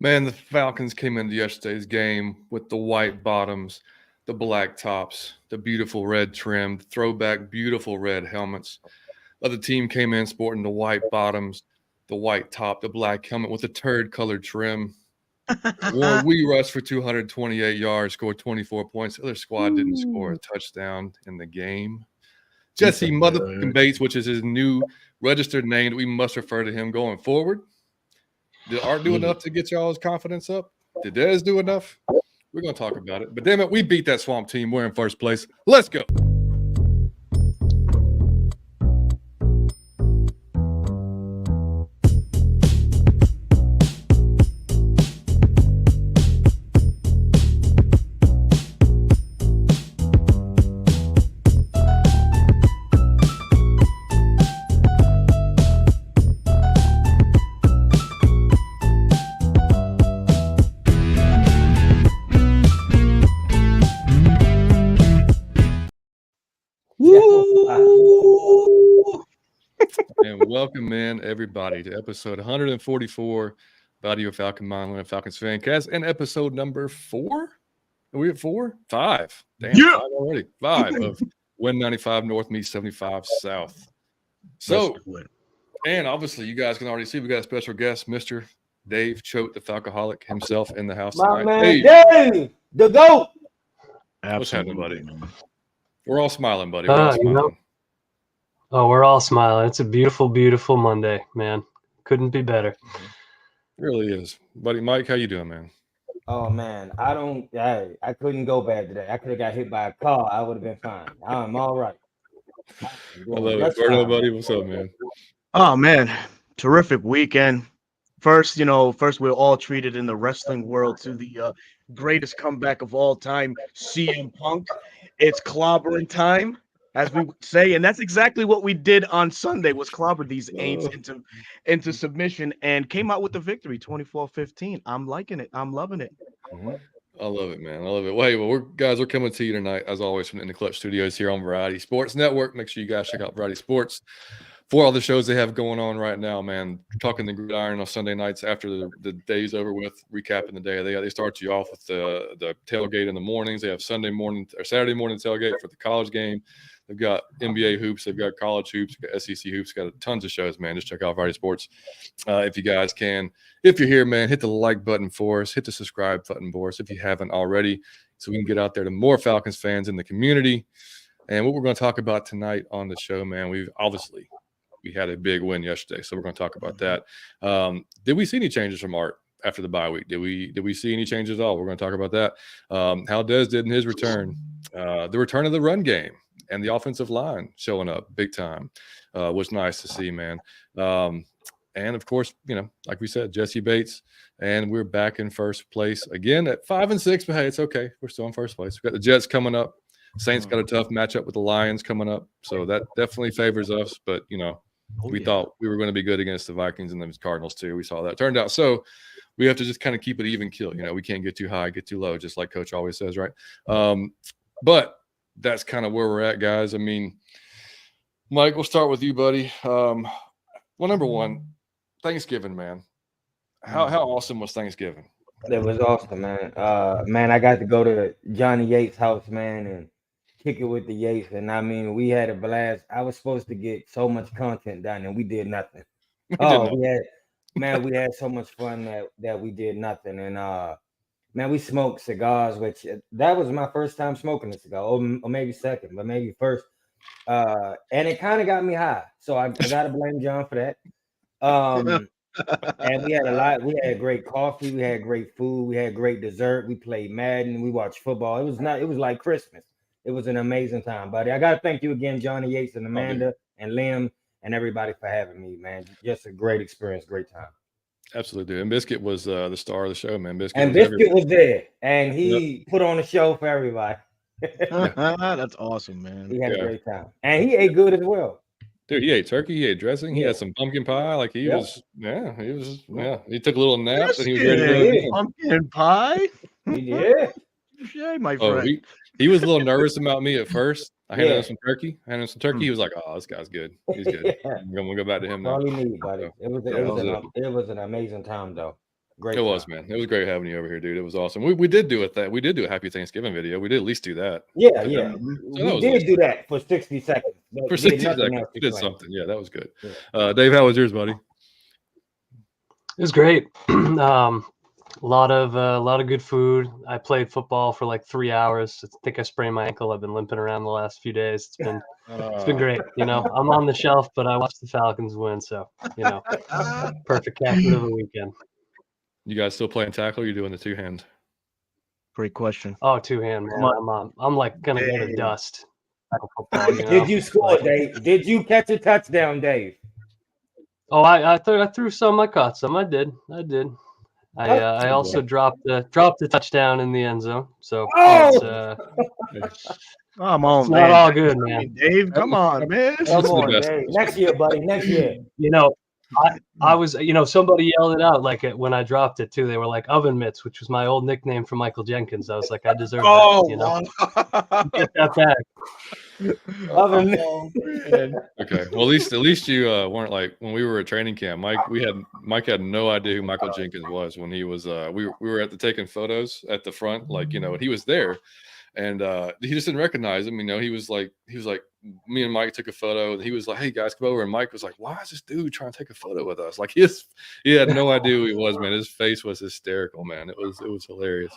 Man, the Falcons came into yesterday's game with the white bottoms, the black tops, the beautiful red trim, the throwback beautiful red helmets. Other team came in sporting the white bottoms, the white top, the black helmet with the turd-colored trim. We rushed for 228 yards, scored 24 points. The other squad didn't score a touchdown in the game. Jesse motherfucking Bates, which is his new registered name that we must refer to him going forward. Did Art do enough to get y'all's confidence up? Did Dez do enough? We're going to talk about it. But damn it, we beat that Swamp team. We're in first place. Let's go. And welcome in everybody to episode 144 about your Falcon Mind and Falcons fan cast, and episode number 4. Are we at 4? 5. Damn, yeah. 5 already. 5 of Win 95 North meets 75 South. So, and obviously you guys can already see we got a special guest, Mr. Dave Choate, the Falcoholic himself in the house tonight. My man, Dave, the GOAT. What's happening, buddy? We're all smiling, buddy. We're all smiling. Oh, we're all smiling. It's a beautiful, beautiful Monday, man. Couldn't be better. It really is. Buddy Mike, how you doing, man? Oh, man. I couldn't go bad today. I could have got hit by a car. I would have been fine. I'm all right. I love it. Birdo, buddy, what's up, man? Oh, man. Terrific weekend. First, we're all treated in the wrestling world to the greatest comeback of all time, CM Punk. It's clobbering time, as we would say, and that's exactly what we did on Sunday, was clobber these Aints into submission and came out with the victory, 24-15. I'm liking it. I'm loving it. I love it, man. I love it. Well, we're coming to you tonight, as always, from In the Clutch Studios here on Variety Sports Network. Make sure you guys check out Variety Sports for all the shows they have going on right now, man. Talking the gridiron on Sunday nights after the day's over with, recapping the day. They start you off with the tailgate in the mornings. They have Sunday morning or Saturday morning tailgate for the college game. They've got NBA hoops. They've got college hoops. They've got SEC hoops. Got tons of shows, man. Just check out Variety Sports if you guys can. If you're here, man, hit the like button for us. Hit the subscribe button for us if you haven't already, so we can get out there to more Falcons fans in the community. And what we're going to talk about tonight on the show, man, we had a big win yesterday, so we're going to talk about that. Did we see any changes from Art after the bye week? Did we see any changes at all? We're going to talk about that. How Dez did in his return. The return of the run game and the offensive line showing up big time was nice to see, man. And, of course, like we said, Jesse Bates, and we're back in first place again at 5-6, but, hey, it's okay. We're still in first place. We've got the Jets coming up. Saints got a tough matchup with the Lions coming up, so that definitely favors us. But, we thought we were going to be good against the Vikings and the Cardinals too. We saw that. Turned out so. We have to just kind of keep it even kill. We can't get too high, get too low, just like Coach always says, right? But that's kind of where we're at, guys. I mean, Mike, we'll start with you, buddy. Well, number one, Thanksgiving, man. How awesome was Thanksgiving? It was awesome, man. Man, I got to go to Johnny Yates' house, man, and kick it with the Yates, and I mean, we had a blast. I was supposed to get so much content done, and we did nothing. We had so much fun that we did nothing, and man, we smoked cigars, which that was my first time smoking a cigar, or maybe second, but maybe first, and it kind of got me high, so I gotta blame John for that. And we had a lot. We had great coffee, we had great food, we had great dessert. We played Madden, we watched football. It was like Christmas. It was an amazing time, buddy. I got to thank you again, Johnny Yates and Amanda and Liam and everybody for having me, man. Just a great experience, great time. Absolutely, dude. And Biscuit was the star of the show, man. Biscuit was there, and he put on a show for everybody. That's awesome, man. He had a great time, and he ate good as well. Dude, he ate turkey, he ate dressing, he had some pumpkin pie. Like he took a little nap, and he was ready to go. Pumpkin pie? Yeah. Yeah, my friend. He was a little nervous about me at first. I handed him some turkey. He was like, "Oh, this guy's good. He's good. I'm gonna go back to him now." All he needed, buddy. It was an amazing time, though. Great. It was, man. It was great having you over here, dude. It was awesome. We did do it. We did do a Happy Thanksgiving video. We did at least do that. Yeah. So We did do that for 60 seconds. But for we did 60 nothing seconds. else We to did claim. something. Yeah, that was good. Yeah. Dave, how was yours, buddy? It was great. A lot of good food. I played football for like 3 hours. I think I sprained my ankle. I've been limping around the last few days. It's been great. You know, I'm on the shelf, but I watched the Falcons win. So, you know, perfect captain of the weekend. You guys still playing tackle? Or you doing the two-hand? Great question. Oh, two-hand, man. I'm like gonna go to dust. Football, you know? Did you score, Dave? Did you catch a touchdown, Dave? Oh, I threw some. I caught some. I did. I also dropped a touchdown in the end zone. So Come on, it's man. not all good, man. Dave, come on, man. Come on, Dave. Next year, buddy. Next year. You know, I was, you know, somebody yelled it out like when I dropped it too. They were like oven mitts, which was my old nickname for Michael Jenkins. I was like, I deserve that. You know, get that back. Oven man. Okay. Well, at least you weren't like when we were at training camp. Mike had no idea who Michael Jenkins was when he was. We were at the taking photos at the front, like, you know, he was there. And he just didn't recognize him. You know, he was like, me and Mike took a photo. And he was like, hey, guys, come over. And Mike was like, why is this dude trying to take a photo with us? Like, he had no idea who he was, man. His face was hysterical, man. It was hilarious.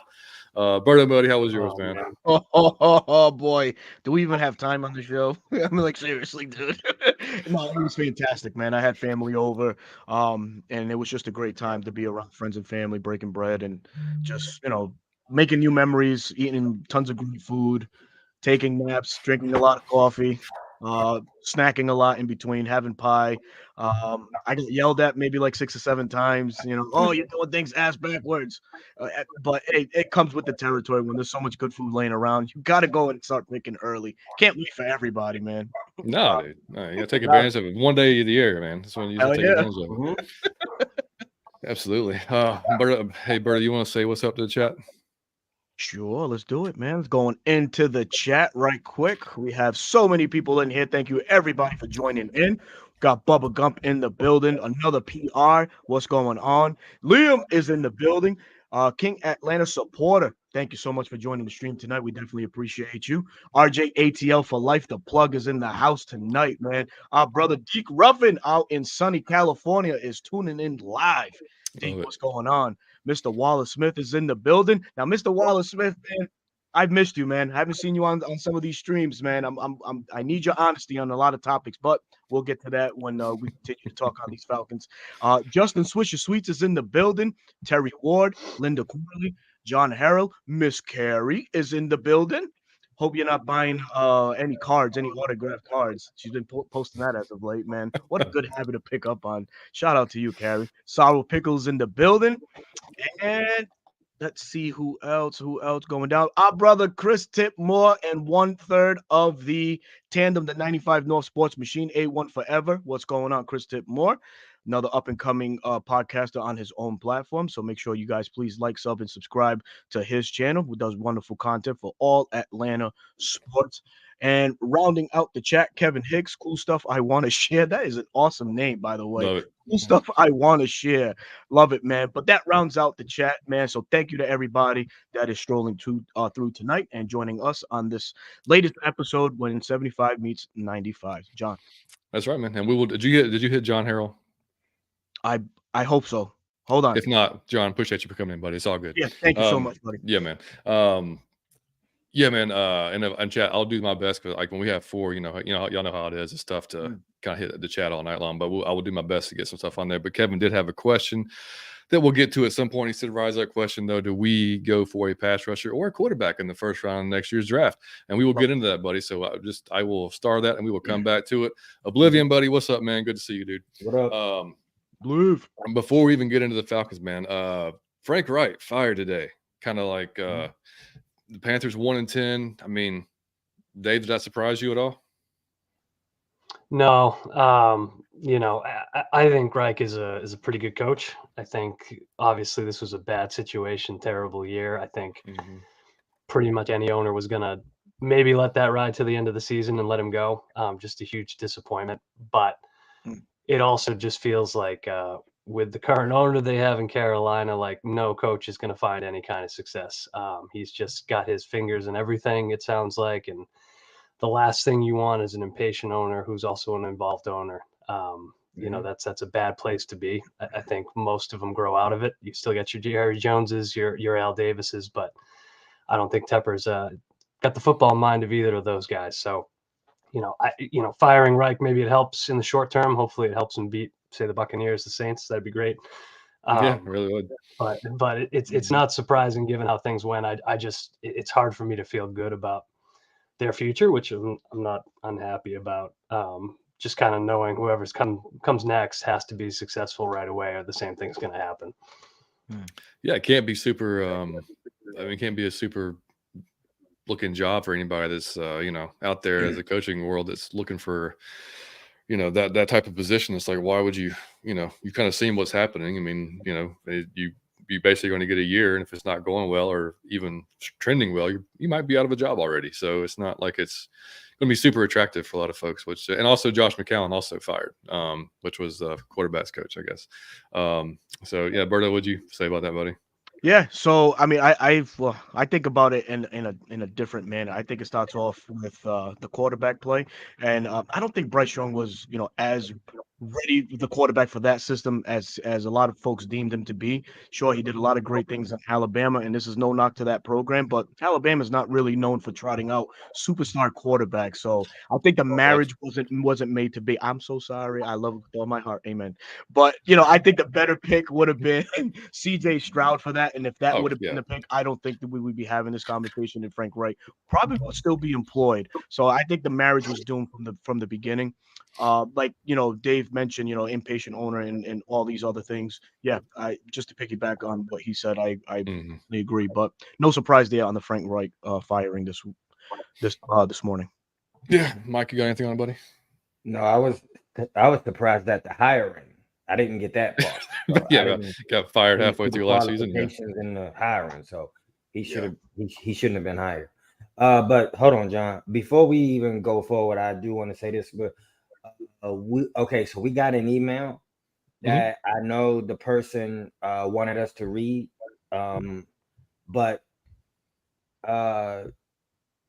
Berto, buddy, how was yours, man? Oh, boy. Do we even have time on the show? I mean, like, seriously, dude. No, it was fantastic, man. I had family over, and it was just a great time to be around friends and family, breaking bread, and just, you know, making new memories, eating tons of great food, taking naps, drinking a lot of coffee, snacking a lot in between, having pie. I got yelled at maybe like 6 or 7 times, you know, oh, you're doing things ass backwards. But it comes with the territory when there's so much good food laying around. You got to go and start picking early. Can't wait for everybody, man. No, dude. No, you got to take advantage of it. One day of the year, man. That's when you take advantage of it. Absolutely. Hey, Berto, you want to say what's up to the chat? Sure, let's do it, man. Let's going into the chat right quick. We have so many people in here. Thank you, everybody, for joining in. Got Bubba Gump in the building. Another PR. What's going on? Liam is in the building. King Atlanta supporter. Thank you so much for joining the stream tonight. We definitely appreciate you. RJ ATL for life. The plug is in the house tonight, man. Our brother Deke Ruffin out in sunny California is tuning in live. Deke, what's going on? Mr. Wallace Smith is in the building. Now, Mr. Wallace Smith, man, I've missed you, man. I haven't seen you on some of these streams, man. I need your honesty on a lot of topics, but we'll get to that when we continue to talk on these Falcons. Justin Swisher Sweets is in the building. Terry Ward, Linda Corley, John Harrell, Miss Carey is in the building. Hope you're not buying any cards, any autographed cards. She's been posting that as of late, man. What a good habit to pick up on. Shout out to you, Carrie. Sorrow Pickles in the building. And let's see who else going down. Our brother Chris Tipmore and 1/3 of the Tandem, the 95 North Sports Machine, A1 Forever. What's going on, Chris Tipmore? Another up-and-coming podcaster on his own platform. So make sure you guys please like, sub, and subscribe to his channel, who does wonderful content for all Atlanta sports. And rounding out the chat, Kevin Hicks, Cool Stuff I Want to Share. That is an awesome name, by the way. Love it. Cool Stuff I Want to Share. Love it, man. But that rounds out the chat, man. So thank you to everybody that is strolling through tonight and joining us on this latest episode when 75 meets 95. John. That's right, man. And we will. Did you hit John Harrell? I hope so. Hold on. If not, John, appreciate you for coming in, buddy. It's all good. Yeah, thank you so much, buddy. Yeah, man. And chat, I'll do my best because like when we have 4, you know, y'all know how it is. It's tough to kind of hit the chat all night long, but I will do my best to get some stuff on there. But Kevin did have a question that we'll get to at some point. He said, rise that question though, do we go for a pass rusher or a quarterback in the first round of nenext year's draft? And we will get into that, buddy. So I will star that and we will come back to it. Oblivion, buddy, what's up, man? Good to see you, dude. What up? Before we even get into the Falcons, man, Frank Wright fired today. Kind of like the Panthers 1-10. I mean, Dave, did that surprise you at all? No. You know, I think Reich is a pretty good coach. I think obviously this was a bad situation, terrible year. I think pretty much any owner was gonna maybe let that ride to the end of the season and let him go. Just a huge disappointment. But it also just feels like with the current owner they have in Carolina, like no coach is going to find any kind of success. He's just got his fingers in everything, it sounds like. And the last thing you want is an impatient owner who's also an involved owner. You know, that's a bad place to be. I think most of them grow out of it. You still got your Jerry Joneses, your Al Davises, but I don't think Tepper's got the football mind of either of those guys. So, firing Reich, maybe it helps in the short term. Hopefully it helps him beat, say, the Buccaneers, the Saints. That'd be great. Yeah, really would. But it's not surprising given how things went. It's hard for me to feel good about their future, which I'm not unhappy about. Just kind of knowing whoever's comes next has to be successful right away, or the same thing's going to happen. Yeah, it can't be super. It can't be a super looking job for anybody that's out there as a coaching world that's looking for that type of position. It's like, why would you you kind of seen what's happening. I mean, you basically going to get a year, and if it's not going well or even trending well, you might be out of a job already. So it's not like it's going to be super attractive for a lot of folks. And also Josh McCown also fired, which was the quarterback's coach, I guess. So yeah, Berto, what'd you say about that, buddy? Yeah, so I mean, I think about it in a different manner. I think it starts off with the quarterback play, and I don't think Bryce Young was as ready the quarterback for that system as a lot of folks deemed him to be. Sure, he did a lot of great things in Alabama, and this is no knock to that program, but Alabama is not really known for trotting out superstar quarterbacks. So I think the marriage wasn't made to be. I'm so sorry. I love it with all my heart. Amen. But I think the better pick would have been C.J. Stroud for that. And if that would have been the pick, I don't think that we would be having this conversation. And Frank Reich probably would still be employed. So I think the marriage was doomed from the beginning. Dave mentioned, impatient owner and all these other things. Yeah, I just to piggyback on what he said, I agree. But no surprise there on the Frank Reich firing this morning. Yeah, Mike, you got anything on it, buddy? No, I was surprised at the hiring. I didn't get that far. So got fired halfway through last season. In the hiring, so he shouldn't have been hired. But hold on, John. Before we even go forward, I do want to say this. But so we got an email that I know the person wanted us to read, but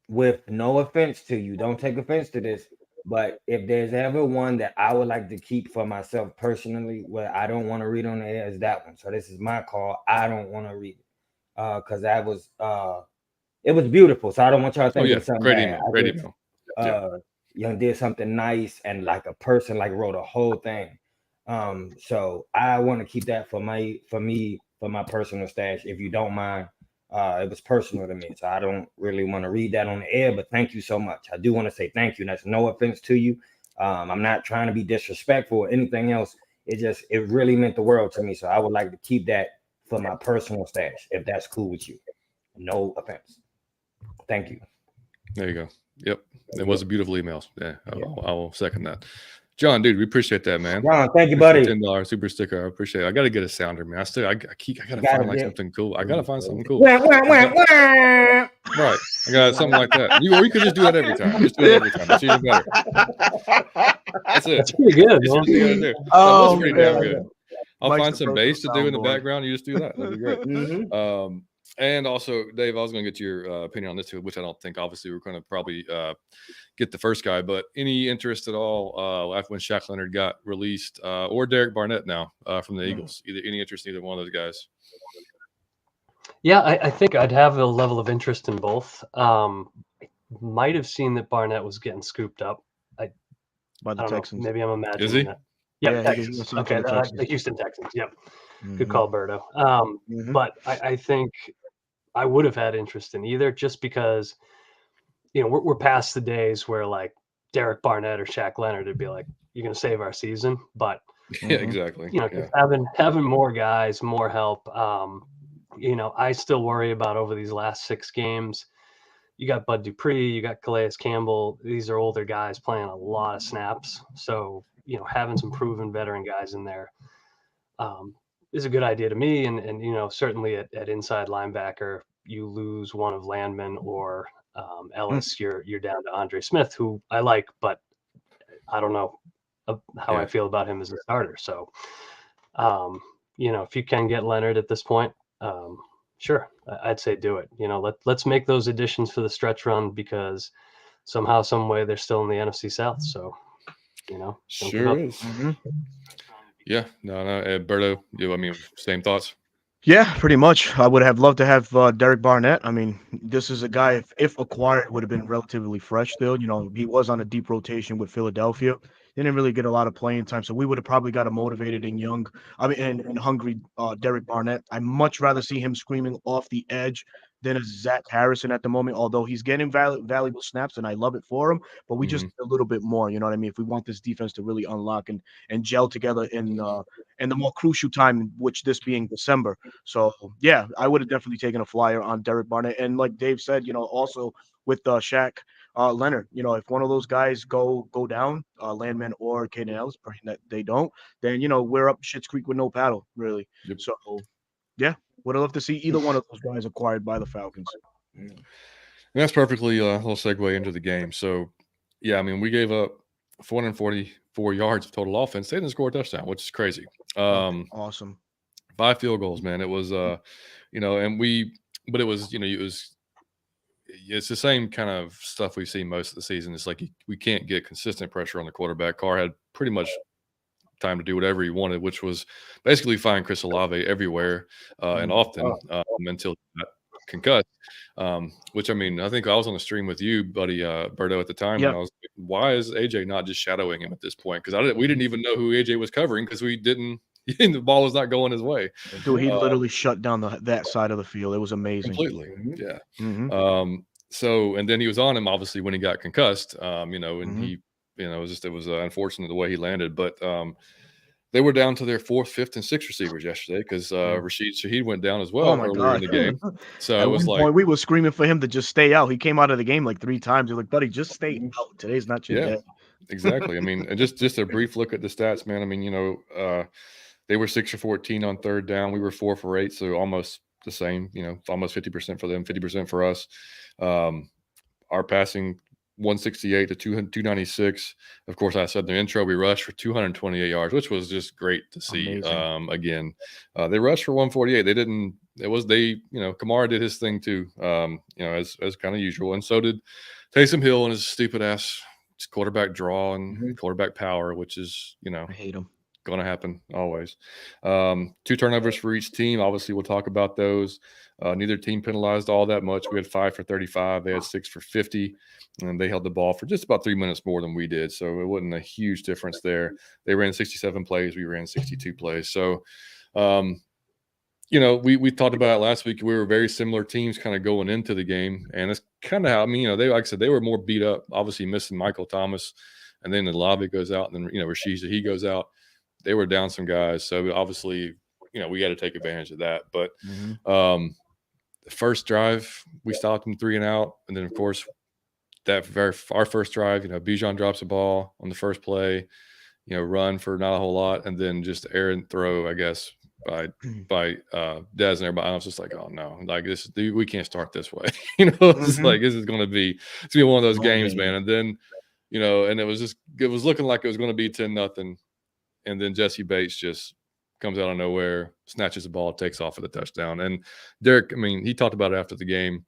with no offense to you, don't take offense to this. But if there's ever one that I would like to keep for myself personally, where I don't want to read on the air, is that one. So this is my call. I don't want to read it because that was it was beautiful. So I don't want y'all to think it's something great bad. Great email. Young did something nice and like a person like wrote a whole thing. So I want to keep that for my personal stash. If you don't mind. It was personal to me, so I don't really want to read that on the air, but thank you so much. I do want to say thank you. That's no offense to you. I'm not trying to be disrespectful or anything else. It really meant the world to me. So I would like to keep that for my personal stash, if that's cool with you. No offense. Thank you. There you go. Yep. It was a beautiful email. Yeah, I will second that. John, dude, we appreciate that, man. John, thank you, buddy. $10 super sticker. I appreciate it. I got to get a sounder, man. I gotta find like something cool. I gotta find something cool. Right. I got something like that. You could just do that every time. Just do it every time. That's even better. That's it. That's pretty good. That was pretty damn good. I'll find some bass to do in the background. You just do that. That'd be great. And also, Dave, I was going to get your opinion on this too, which I don't think, obviously, we're going to probably get the first guy. But any interest at all after when Shaq Leonard got released, or Derek Barnett now from the Eagles? Any interest in either one of those guys? Yeah, I think I'd have a level of interest in both. Might have seen that Barnett was getting scooped up. By the Texans. Maybe I'm imagining Is he? that. Yeah, Texans. Okay, the Houston Texans. Yep. Good call, Berto. But I think I would have had interest in either, just because, we're past the days where like Derek Barnett or Shaq Leonard would be like, "You're going to save our season," but yeah, exactly. Having more guys, more help. I still worry about over these last 6 games. You got Bud Dupree, you got Calais Campbell. These are older guys playing a lot of snaps, so having some proven veteran guys in there is a good idea to me. And certainly at inside linebacker, you lose one of Landman or Ellis, you're down to Andre Smith, who I like, but I don't know how I feel about him as a starter. So If you can get Leonard at this point, sure, I'd say do it. Let's make those additions for the stretch run, because somehow, some way, they're still in the NFC South. So, don't give up. Sure is. Yeah, no, Berto, same thoughts. Yeah, pretty much. I would have loved to have Derek Barnett. I mean, this is a guy, if acquired, would have been relatively fresh still. He was on a deep rotation with Philadelphia. Didn't really get a lot of playing time, so we would have probably got a motivated and young, and hungry Derek Barnett. I'd much rather see him screaming off the edge than a Zach Harrison at the moment, although he's getting valuable snaps, and I love it for him. But we just need a little bit more, you know what I mean? If we want this defense to really unlock and gel together in the more crucial time, which this being December. So yeah, I would have definitely taken a flyer on Derek Barnett. And like Dave said, also with Shaq Leonard, if one of those guys go down, Landman or Caden Ellis, praying that they don't, then we're up Schitt's Creek with no paddle, really. Yep. So yeah, would have loved to see either one of those guys acquired by the Falcons. And that's perfectly a little segue into the game. So yeah, we gave up 444 yards of total offense. They didn't score a touchdown, which is crazy. Awesome. 5 field goals, man. It was, but it was, it's the same kind of stuff we've seen most of the season. It's like we can't get consistent pressure on the quarterback. Carr had pretty much time to do whatever he wanted, which was basically find Chris Olave everywhere and often until he got concussed. Which I think I was on the stream with you, buddy, Berto, at the time. Yep. And I was like, why is AJ not just shadowing him at this point? Because we didn't even know who AJ was covering, because we didn't. The ball was not going his way. Dude, he literally shut down that side of the field. It was amazing. Completely. Yeah. Mm-hmm. And then he was on him, obviously, when he got concussed, and he, it was unfortunate the way he landed. But they were down to their 4th, 5th, and 6th receivers yesterday, because Rashid Shaheed went down as well earlier in the game. So at it was one like, point, we were screaming for him to just stay out. He came out of the game like 3 times. You're like, buddy, just stay out. Today's not your day. Exactly. And just a brief look at the stats, man. They were 6 for 14 on 3rd down. We were 4 for 8, so almost the same. Almost 50% for them, 50% for us. Our passing 168 to 296. Of course, I said in the intro, we rushed for 228 yards, which was just great to see. Again, they rushed for 148. They didn't. It was Kamara did his thing too. As kind of usual, and so did Taysom Hill and his stupid ass quarterback draw and quarterback power, which is I hate him. Going to happen always. 2 turnovers for each team. Obviously, we'll talk about those. Neither team penalized all that much. We had 5 for 35. They had 6 for 50, and they held the ball for just about 3 minutes more than we did. So it wasn't a huge difference there. They ran 67 plays. We ran 62 plays. So, we talked about it last week. We were very similar teams kind of going into the game, and it's kind of how they, like I said, they were more beat up. Obviously, missing Michael Thomas, and then Olave goes out, and then Rashid he goes out. They were down some guys, so obviously, we got to take advantage of that. But the first drive, we stopped them 3 and out, and then of course, our first drive, Bijan drops a ball on the first play, run for not a whole lot, and then just errant throw, I guess, by Des and everybody. I was just like, oh no, like this, we can't start this way. It's like this is going to be one of those games, man. And then, and it was looking like it was going to be 10-0. And then Jesse Bates just comes out of nowhere, snatches the ball, takes off for the touchdown. And Derek, he talked about it after the game.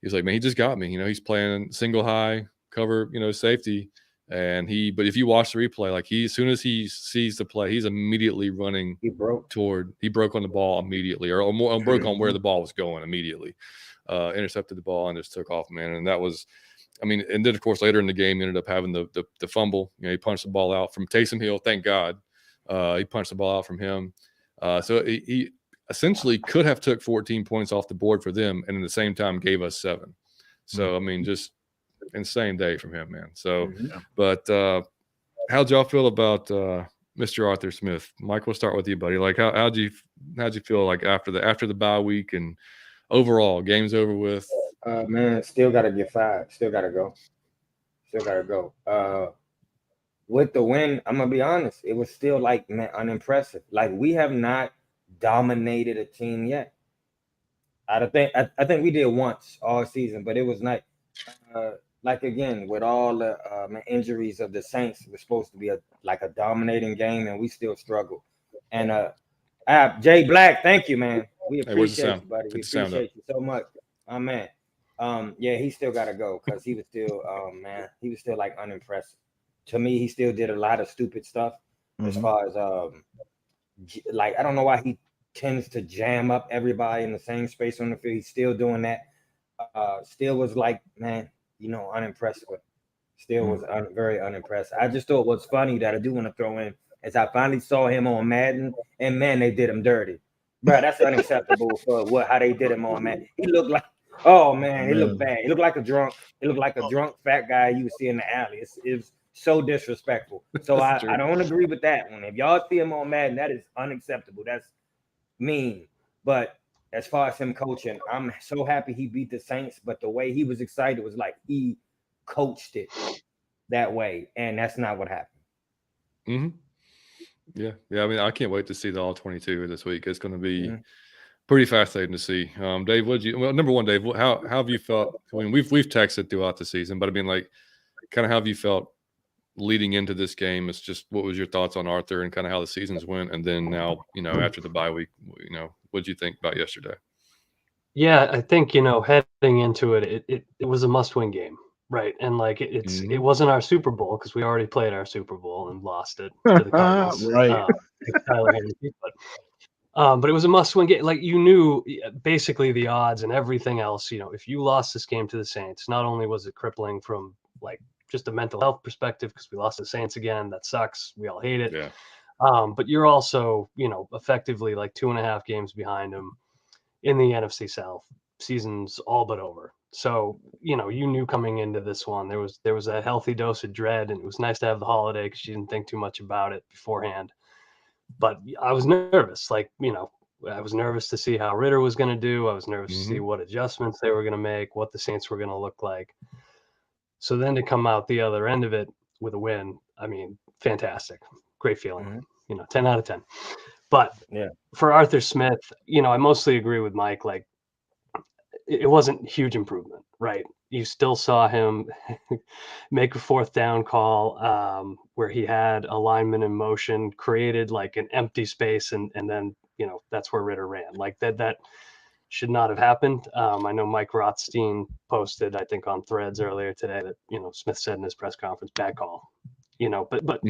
He's like, man, he just got me. He's playing single high cover, safety. And but if you watch the replay, like as soon as he sees the play, he's immediately running. He broke on the ball immediately, or broke on where the ball was going immediately. Intercepted the ball and just took off, man. And that was, and then of course later in the game, he ended up having the fumble. He punched the ball out from Taysom Hill. Thank God. He punched the ball out from him. So he essentially could have took 14 points off the board for them, and at the same time gave us 7. So, just insane day from him, man. So, but how'd y'all feel about Mr. Arthur Smith? Mike, we'll start with you, buddy. Like, how'd you feel like after the bye week and overall game's over with? Man, still got to get fired. Still got to go. With the win, I'm gonna be honest, it was still unimpressive. Like, we have not dominated a team yet. I think we did once all season, but it was not again with all the injuries of the Saints. It was supposed to be a dominating game, and we still struggle. And Jay Black, thank you, man. We Hey, where's the appreciate sound? you, buddy. Get We the sound up. appreciate you so much. Oh man. Yeah, he still gotta go because he was still man, he was still like unimpressed. To me, he still did a lot of stupid stuff as far as like I don't know why he tends to jam up everybody in the same space on the field. He's still doing that. Still was like, man, unimpressed with. Still was very unimpressed. I just thought what's funny that I do want to throw in is I finally saw him on Madden, and man, they did him dirty, bro. That's unacceptable for how they did him on Madden. He looked like, oh man, he looked bad. He looked like a drunk. He looked like a drunk fat guy you would see in the alley. It's so disrespectful. So I don't agree with that one. If y'all see him on Madden, that is unacceptable. That's mean. But as far as him coaching, I'm so happy he beat the Saints. But the way he was excited was like he coached it that way, and that's not what happened. Yeah. I mean, I can't wait to see the all 22 this week. It's going to be pretty fascinating to see. Dave, number one, Dave, how have you felt? I mean, we've texted throughout the season, but I mean, like, kind of how have you felt leading into this game? It's just what was your thoughts on Arthur and kind of how the seasons went, and then now, after the bye week, what did you think about yesterday? Yeah, I think heading into it, it was a must-win game, right? And like it wasn't our Super Bowl because we already played our Super Bowl and lost it to the Cardinals, right? Tyler Henry, but it was a must-win game. Like you knew basically the odds and everything else. If you lost this game to the Saints, not only was it crippling from like just a mental health perspective because we lost the Saints again, that sucks. We all hate it. Yeah. But you're also effectively like 2.5 games behind them in the NFC South. Season's all but over. So, you knew coming into this one, there was a healthy dose of dread, and it was nice to have the holiday because you didn't think too much about it beforehand. But I was nervous. Like, I was nervous to see how Ritter was going to do. I was nervous to see what adjustments they were going to make, what the Saints were going to look like. So then to come out the other end of it with a win, I mean, fantastic. Great feeling. 10 out of 10. But for Arthur Smith, I mostly agree with Mike. Like, it wasn't huge improvement, right? You still saw him make a 4th down call where he had a lineman in motion, created like an empty space, and then that's where Ritter ran. Like that should not have happened. I know Mike Rothstein posted, I think, on Threads earlier today that Smith said in his press conference, bad call. But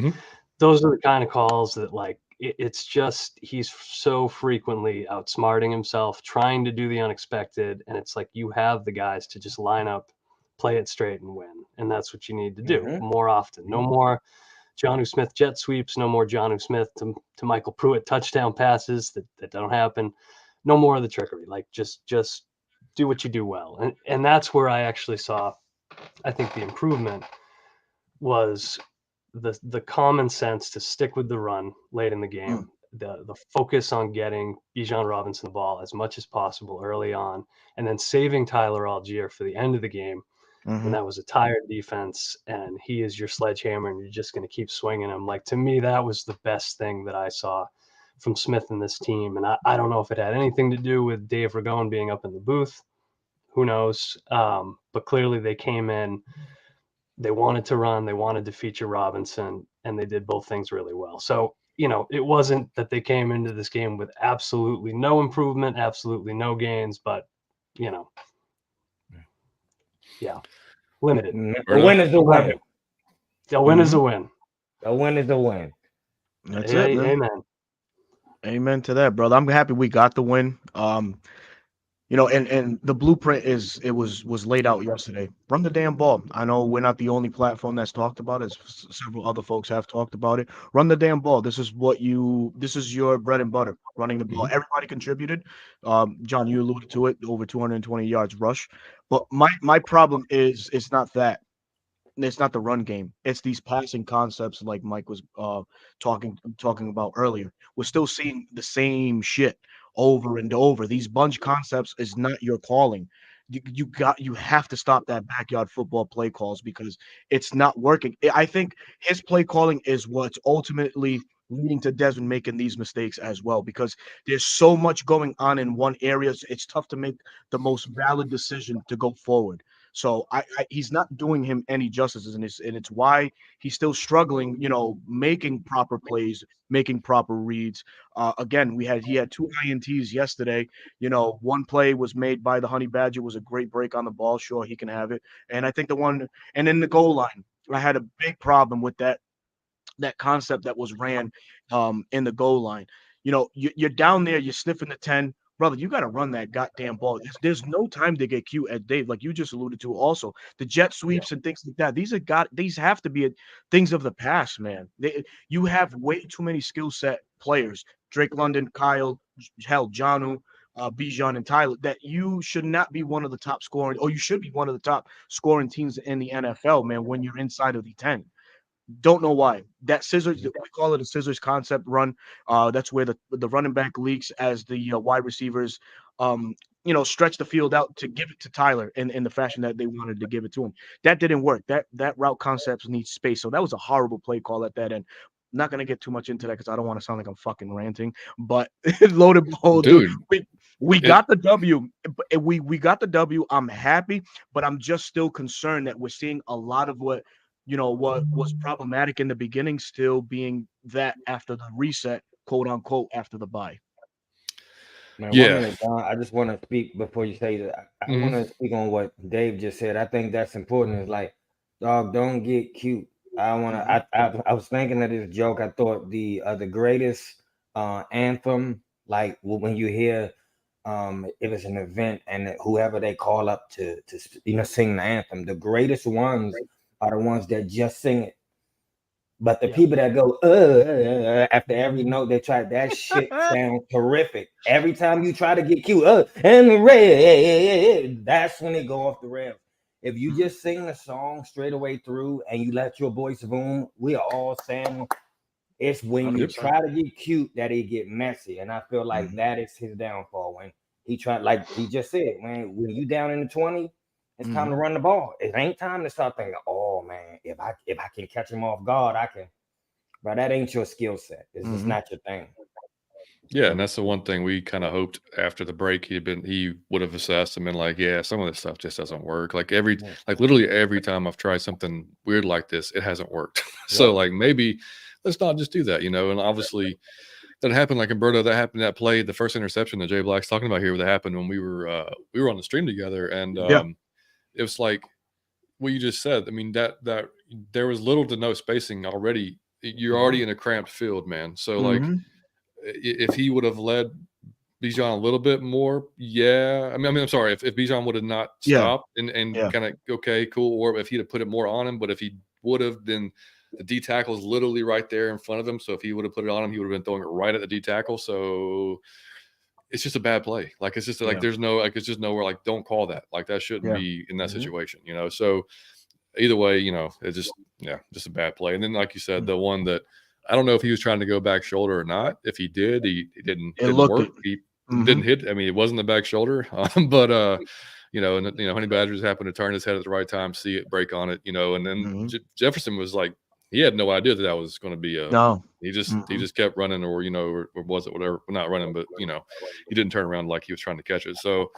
those are the kind of calls that like it's just he's so frequently outsmarting himself, trying to do the unexpected, and it's like you have the guys to just line up, play it straight, and win, and that's what you need to do more often. No more Jonnu Smith jet sweeps, no more Jonnu Smith to Michael Pruitt touchdown passes that don't happen. No more of the trickery. Like just do what you do well, and that's where I actually saw, I think, the improvement was the common sense to stick with the run late in the game, the focus on getting Bijan Robinson the ball as much as possible early on, and then saving Tyler Algier for the end of the game. And that was a tired defense, and he is your sledgehammer, and you're just going to keep swinging him. Like, to me, that was the best thing that I saw from Smith and this team. And I don't know if it had anything to do with Dave Ragone being up in the booth. Who knows? But clearly they came in. They wanted to run, they wanted to feature Robinson, and they did both things really well. So, it wasn't that they came into this game with absolutely no improvement, absolutely no gains, but, limited. A win is a win. A win is a win. A win is a win. That's it, man. Amen. Amen to that, brother. I'm happy we got the win. And the blueprint was laid out yesterday. Run the damn ball. I know we're not the only platform that's talked about it. Several other folks have talked about it. Run the damn ball. This is your bread and butter, running the ball. Everybody contributed. John, you alluded to it, over 220 yards rush. But my problem is it's not that. It's not the run game. It's these passing concepts like Mike was talking about earlier. We're still seeing the same shit over and over. These bunch concepts is not your calling. You have to stop that backyard football play calls because it's not working. I think his play calling is what's ultimately leading to Desmond making these mistakes as well, because there's so much going on in one area. It's tough to make the most valid decision to go forward. So he's not doing him any justice, and it's why he's still struggling, making proper plays, making proper reads. Again, he had 2 INTs yesterday. One play was made by the Honey Badger, was a great break on the ball. Sure, he can have it. And I think and in the goal line, I had a big problem with that concept that was ran in the goal line. You're down there, you're sniffing the 10. Brother, you got to run that goddamn ball. There's no time to get cute, as Dave, like you just alluded to. Also, the jet sweeps and things like that. These have to be things of the past, man. You have way too many skill set players. Drake London, Kyle, Janu, Bijan, and Tyler. That you should not be one of the top scoring, or you should be one of the top scoring teams in the NFL, man. When you're inside of the 10. Don't know why. That scissors, we call it a scissors concept run. That's where the running back leaks as the wide receivers, stretch the field out to give it to Tyler in the fashion that they wanted to give it to him. That didn't work. That route concepts need space. So that was a horrible play call at that end. I'm not gonna get too much into that because I don't want to sound like I'm fucking ranting. But loaded ball, dude. We got the W. We got the W. I'm happy, but I'm just still concerned that we're seeing a lot of what was problematic in the beginning still being that after the reset, quote unquote, after the bye. Man, 1 minute, Don. I just want to speak before you say that. I want to speak on what Dave just said. I think that's important. It's like, dog, don't get cute. I was thinking of this joke. I thought the greatest anthem, like when you hear if it's an event and whoever they call up to sing the anthem, the greatest ones are the ones that just sing it. But the people that go after every note they try, that shit sounds terrific. Every time you try to get cute, and the red, that's when they go off the rails. If you just sing the song straight away through and you let your voice boom, we are all saying it's when you try to get cute that it get messy. And I feel like that is his downfall. When he tried, like he just said, man, when you down in the 20, it's time to run the ball. It ain't time to start thinking, oh man, if I can catch him off guard, I can. But that ain't your skill set. It's just not your thing. Yeah, and that's the one thing we kind of hoped after the break he would have assessed and been like, yeah, some of this stuff just doesn't work. Like literally every time I've tried something weird like this, it hasn't worked. So like maybe let's not just do that, And obviously that happened like in Berto, that happened, that play, the first interception that Jay Black's talking about here, that happened when we were on the stream together, and it was like what you just said. I mean, that there was little to no spacing already. You're already in a cramped field, man. So like if he would have led Bijan a little bit more, I'm sorry, if Bijan would have not stopped and kind of okay, cool, or if he'd have put it more on him, but if he would have, then the D tackle is literally right there in front of him. So if he would have put it on him, he would have been throwing it right at the D tackle. So it's just a bad play. Like it's just like there's no, like it's just nowhere, like don't call that. Like that shouldn't be in that situation, So either way, it's just a bad play. And then like you said, the one that I don't know if he was trying to go back shoulder or not. If he did, he didn't work. He didn't hit. I mean, it wasn't the back shoulder, but Honey Badgers happened to turn his head at the right time, see it, break on it, and then Jefferson was like, he had no idea that was going to be he just kept running, or was it whatever, not running, but he didn't turn around like he was trying to catch it. So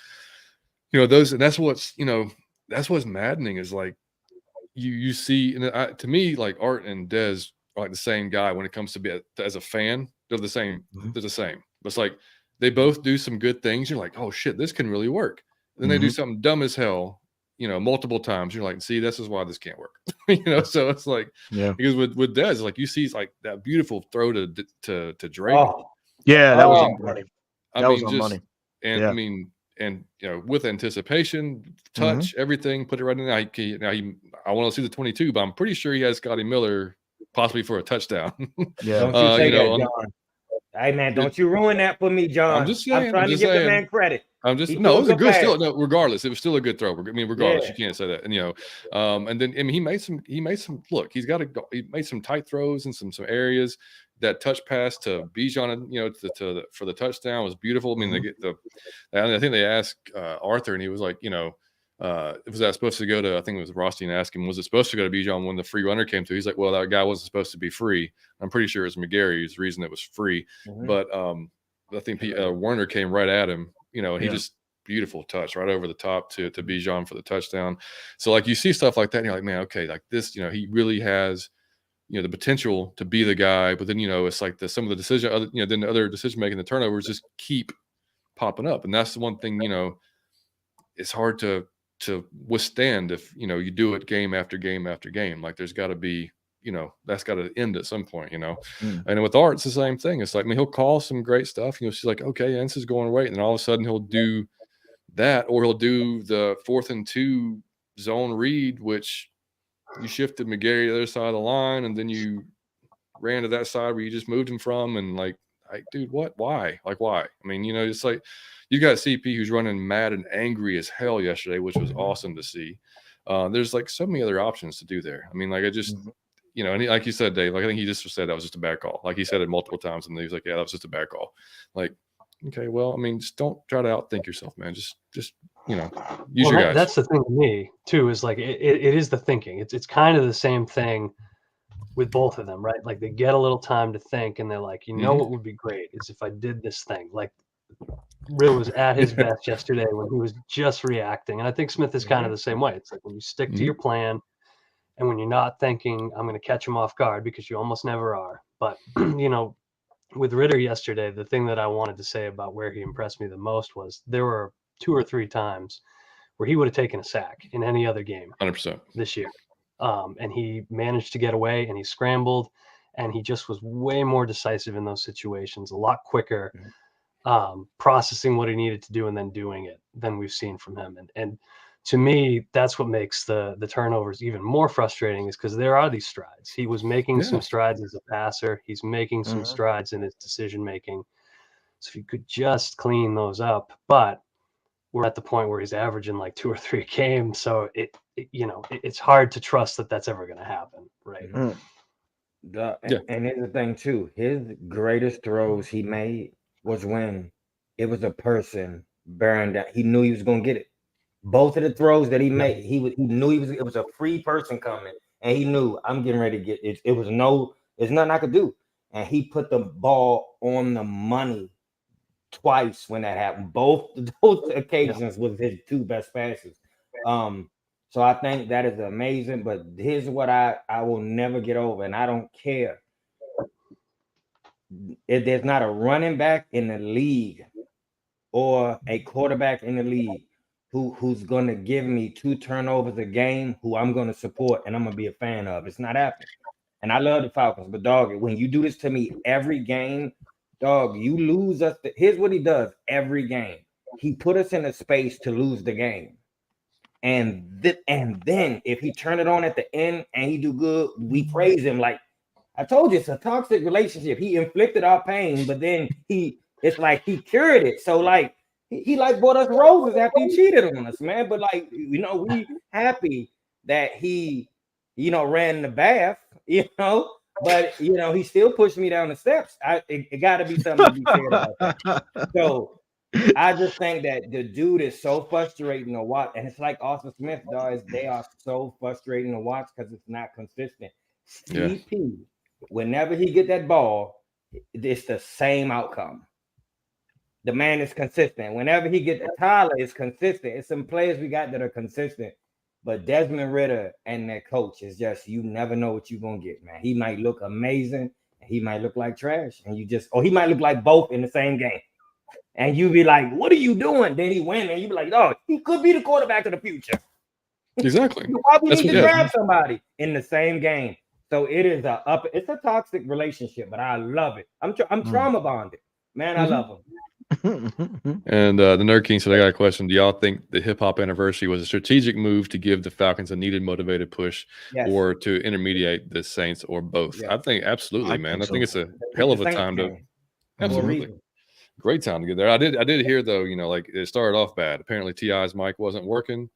those, and that's what's maddening is like you see, and to me, like Art and Dez are like the same guy when it comes to be as a fan. They're the same. They're the same. It's like they both do some good things. You're like, oh shit, this can really work. And then they do something dumb as hell, multiple times. You're like, see, this is why this can't work. So it's like, because with Dez, like you see like that beautiful throw to Drake. Oh, yeah, that was on money. That was on money. And I mean, and with anticipation, touch, everything, put it right in there. I want to see the 22, but I'm pretty sure he has Scotty Miller possibly for a touchdown. Don't you say that, John. Hey man, don't you ruin that for me, John. I'm trying to give the man credit. It was a good still. No, regardless, it was still a good throw. I mean, regardless, you can't say that. And and then he made some. Look, he made some tight throws in some areas. That touch pass to Bijan, for the touchdown was beautiful. I mean, I think they asked Arthur, and he was like, was that supposed to go to? I think it was Rothstein asking, was it supposed to go to Bijan when the free runner came through? He's like, well, that guy wasn't supposed to be free. I'm pretty sure it's McGarry's reason it was free, but I think Werner came right at him. And he just beautiful touch right over the top to Bijan for the touchdown. So like you see stuff like that, and you're like, man, okay, like this, he really has, the potential to be the guy. But then it's like some of the decision, then the other decision making, the turnovers just keep popping up, and that's the one thing it's hard to withstand if you do it game after game after game. Like there's got to be that's got to end at some point. And with Art, it's the same thing. It's like, he'll call some great stuff. She's like, okay, and this is going right, and then all of a sudden he'll do that, or he'll do the 4th and 2 zone read, which you shifted McGarry to the other side of the line, and then you ran to that side where you just moved him from, and like dude, what? Why? Like, why? I mean, it's like you got CP who's running mad and angry as hell yesterday, which was awesome to see. There's like so many other options to do there. I mean, like I just, and like you said, Dave, like I think he just said that was just a bad call. Like he said it multiple times, and he was like, yeah, that was just a bad call. Like, okay, well, I mean, just don't try to outthink yourself, man. Just use your guys. That's the thing to me too, is like it is the thinking. It's kind of the same thing with both of them, right? Like they get a little time to think, and they're like, what would be great is if I did this thing. Like Rill was at his best yesterday when he was just reacting, and I think Smith is kind of the same way. It's like when you stick to your plan, and when you're not thinking, I'm going to catch him off guard, because you almost never are. But with Ritter yesterday, the thing that I wanted to say about where he impressed me the most was there were 2 or 3 times where he would have taken a sack in any other game 100% this year. And he managed to get away, and he scrambled, and he just was way more decisive in those situations, a lot quicker, processing what he needed to do and then doing it than we've seen from him. And to me, that's what makes the turnovers even more frustrating, is because there are these strides. He was making some strides as a passer. He's making some strides in his decision making. So if you could just clean those up, but we're at the point where he's averaging like 2 or 3 games. So it's hard to trust that that's ever going to happen. Right. And here's the thing too, his greatest throws he made was when it was a person bearing down. He knew he was going to get it. Both of the throws that he made, he knew it was a free person coming, and he knew, I'm getting ready to get it. There's nothing I could do. And he put the ball on the money twice when that happened. Both those occasions was his 2 best passes. So I think that is amazing. But here's what I will never get over, and I don't care if there's not a running back in the league or a quarterback in the league who's going to give me 2 turnovers a game, who I'm going to support and I'm going to be a fan of. It's not happening. And I love the Falcons, but dog, when you do this to me every game, dog, you lose us. Here's what he does every game. He put us in a space to lose the game. And then if he turn it on at the end and he do good, we praise him. Like I told you, it's a toxic relationship. He inflicted our pain, but then it's like he cured it. So like he like bought us roses after he cheated on us, man. But like, we happy that he, ran the bath, but he still pushed me down the steps. It got to be something to be said about that. So I just think that the dude is so frustrating to watch, and it's like Austin Smith does. They are so frustrating to watch because it's not consistent. CP, whenever he get that ball, it's the same outcome. The man is consistent. Whenever he gets Tyler, is consistent. It's some players we got that are consistent, but Desmond Ritter and their coach is just, you never know what you're gonna get, man. He might look amazing, and he might look like trash, and he might look like both in the same game. And you be like, what are you doing? Then he win, and you be like, oh, he could be the quarterback of the future. Exactly. You probably need to grab somebody in the same game. So it is it's a toxic relationship, but I love it. I'm trauma bonded, man. I love him. And the Nerd King said, I got a question. Do y'all think the hip hop anniversary was a strategic move to give the Falcons a needed motivated push, or to intermediate the Saints, or both? I think absolutely, man. I think it's a hell of a time to absolutely. Great time to get there. I did hear though, like it started off bad. Apparently T.I.'s mic wasn't working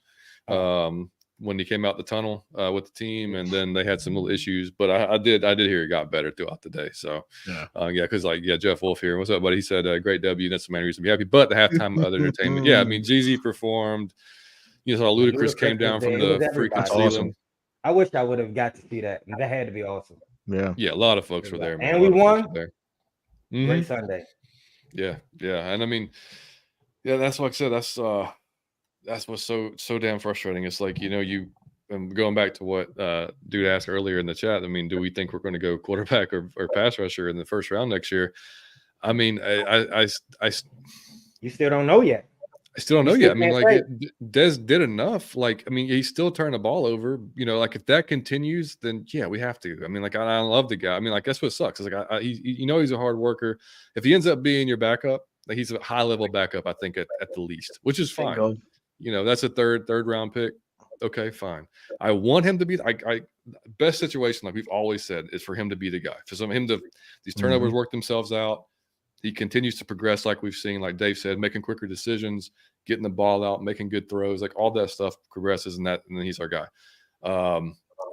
when he came out the tunnel with the team, and then they had some little issues. But I did hear it got better throughout the day. So because Jeff Wolf here, what's up, buddy? He said great W. That's the main reason to be happy. But the halftime other entertainment, I mean, Jeezy performed. You saw Ludacris came down from the freaking ceiling. Awesome. I wish I would have got to see that. That had to be awesome. Yeah, a lot of folks were there, man. And we won. Great Sunday. Yeah, and I mean, Yeah, that's what I said. That's what's so damn frustrating. It's like, going back to what dude asked earlier in the chat. I mean, do we think we're going to go quarterback or pass rusher in the first round next year? I mean, I You still don't know yet. I still don't You know still yet. I mean, can't like say. Des did enough. Like, I mean, he still turned the ball over. Like if that continues, then yeah, we have to. I mean, like I love the guy. I mean, like that's what sucks. It's like he's a hard worker. If he ends up being your backup, like he's a high level backup, I think at the least, which is fine. Bingo. That's a third round pick. Okay, fine. I want him to be. Best situation, like we've always said, is for him to be the guy. For him to these turnovers work themselves out. He continues to progress, like we've seen, like Dave said, making quicker decisions, getting the ball out, making good throws, like all that stuff progresses, and then he's our guy.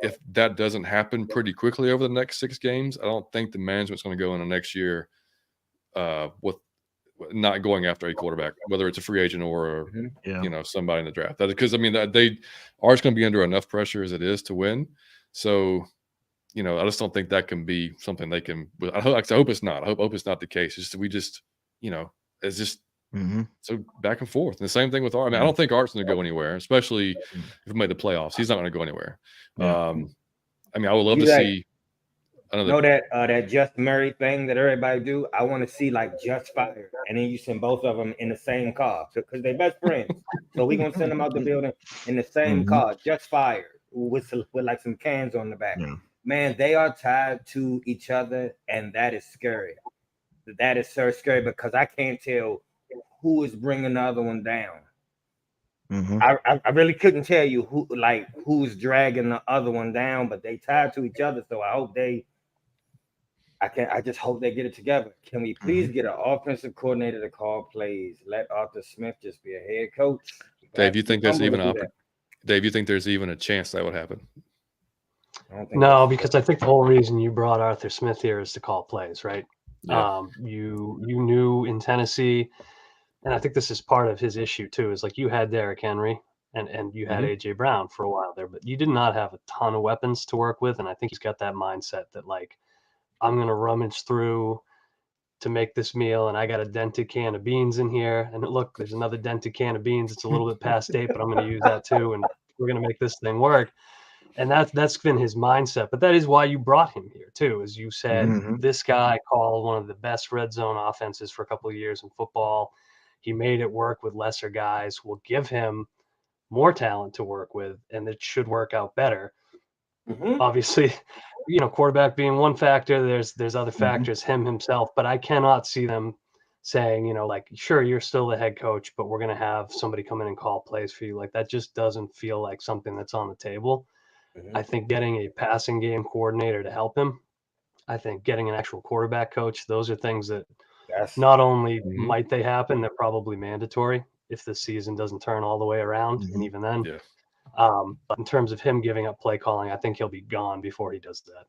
If that doesn't happen pretty quickly over the next 6 games, I don't think the management's going to go into next year with not going after a quarterback, whether it's a free agent or somebody in the draft. Because I mean, they are going to be under enough pressure as it is to win. So. I just don't think that can be something they can. I hope it's not. I hope it's not the case. It's just it's just so back and forth. And the same thing with Art. I mean, I don't think Art's going to go anywhere, especially if we made the playoffs. He's not going to go anywhere. I mean, I would love to see another. That Just Murray thing that everybody do. I want to see like Just Fired, and then you send both of them in the same car because they're best friends. So we're gonna send them out the building in the same car, Just Fired, with like some cans on the back. Yeah. Man, they are tied to each other, and that is scary. That is so scary because I can't tell who is bringing the other one down. I really couldn't tell you who's dragging the other one down, but they tied to each other. So I hope I just hope they get it together. Can we please get an offensive coordinator to call plays? Let Arthur Smith just be a head coach. Dave, you think there's even a chance that would happen? No, because I think the whole reason you brought Arthur Smith here is to call plays, right? Yeah. You knew in Tennessee, and I think this is part of his issue too, is like you had Derrick Henry and you had AJ Brown for a while there, but you did not have a ton of weapons to work with. And I think he's got that mindset that like, I'm going to rummage through to make this meal, and I got a dented can of beans in here. And look, there's another dented can of beans. It's a little bit past date, but I'm going to use that too. And we're going to make this thing work. And that's been his mindset. But that is why you brought him here too, as you said, this guy called one of the best red zone offenses for a couple of years in football. He made it work with lesser guys. We'll give him more talent to work with, and it should work out better. Obviously, quarterback being one factor, there's other factors, himself, but I cannot see them saying, like, sure, you're still the head coach, but we're going to have somebody come in and call plays for you. Like, that just doesn't feel like something that's on the table. I think getting a passing game coordinator to help him, I think getting an actual quarterback coach, those are things that not only might they happen, they're probably mandatory if the season doesn't turn all the way around. And even then, but in terms of him giving up play calling, I think he'll be gone before he does that.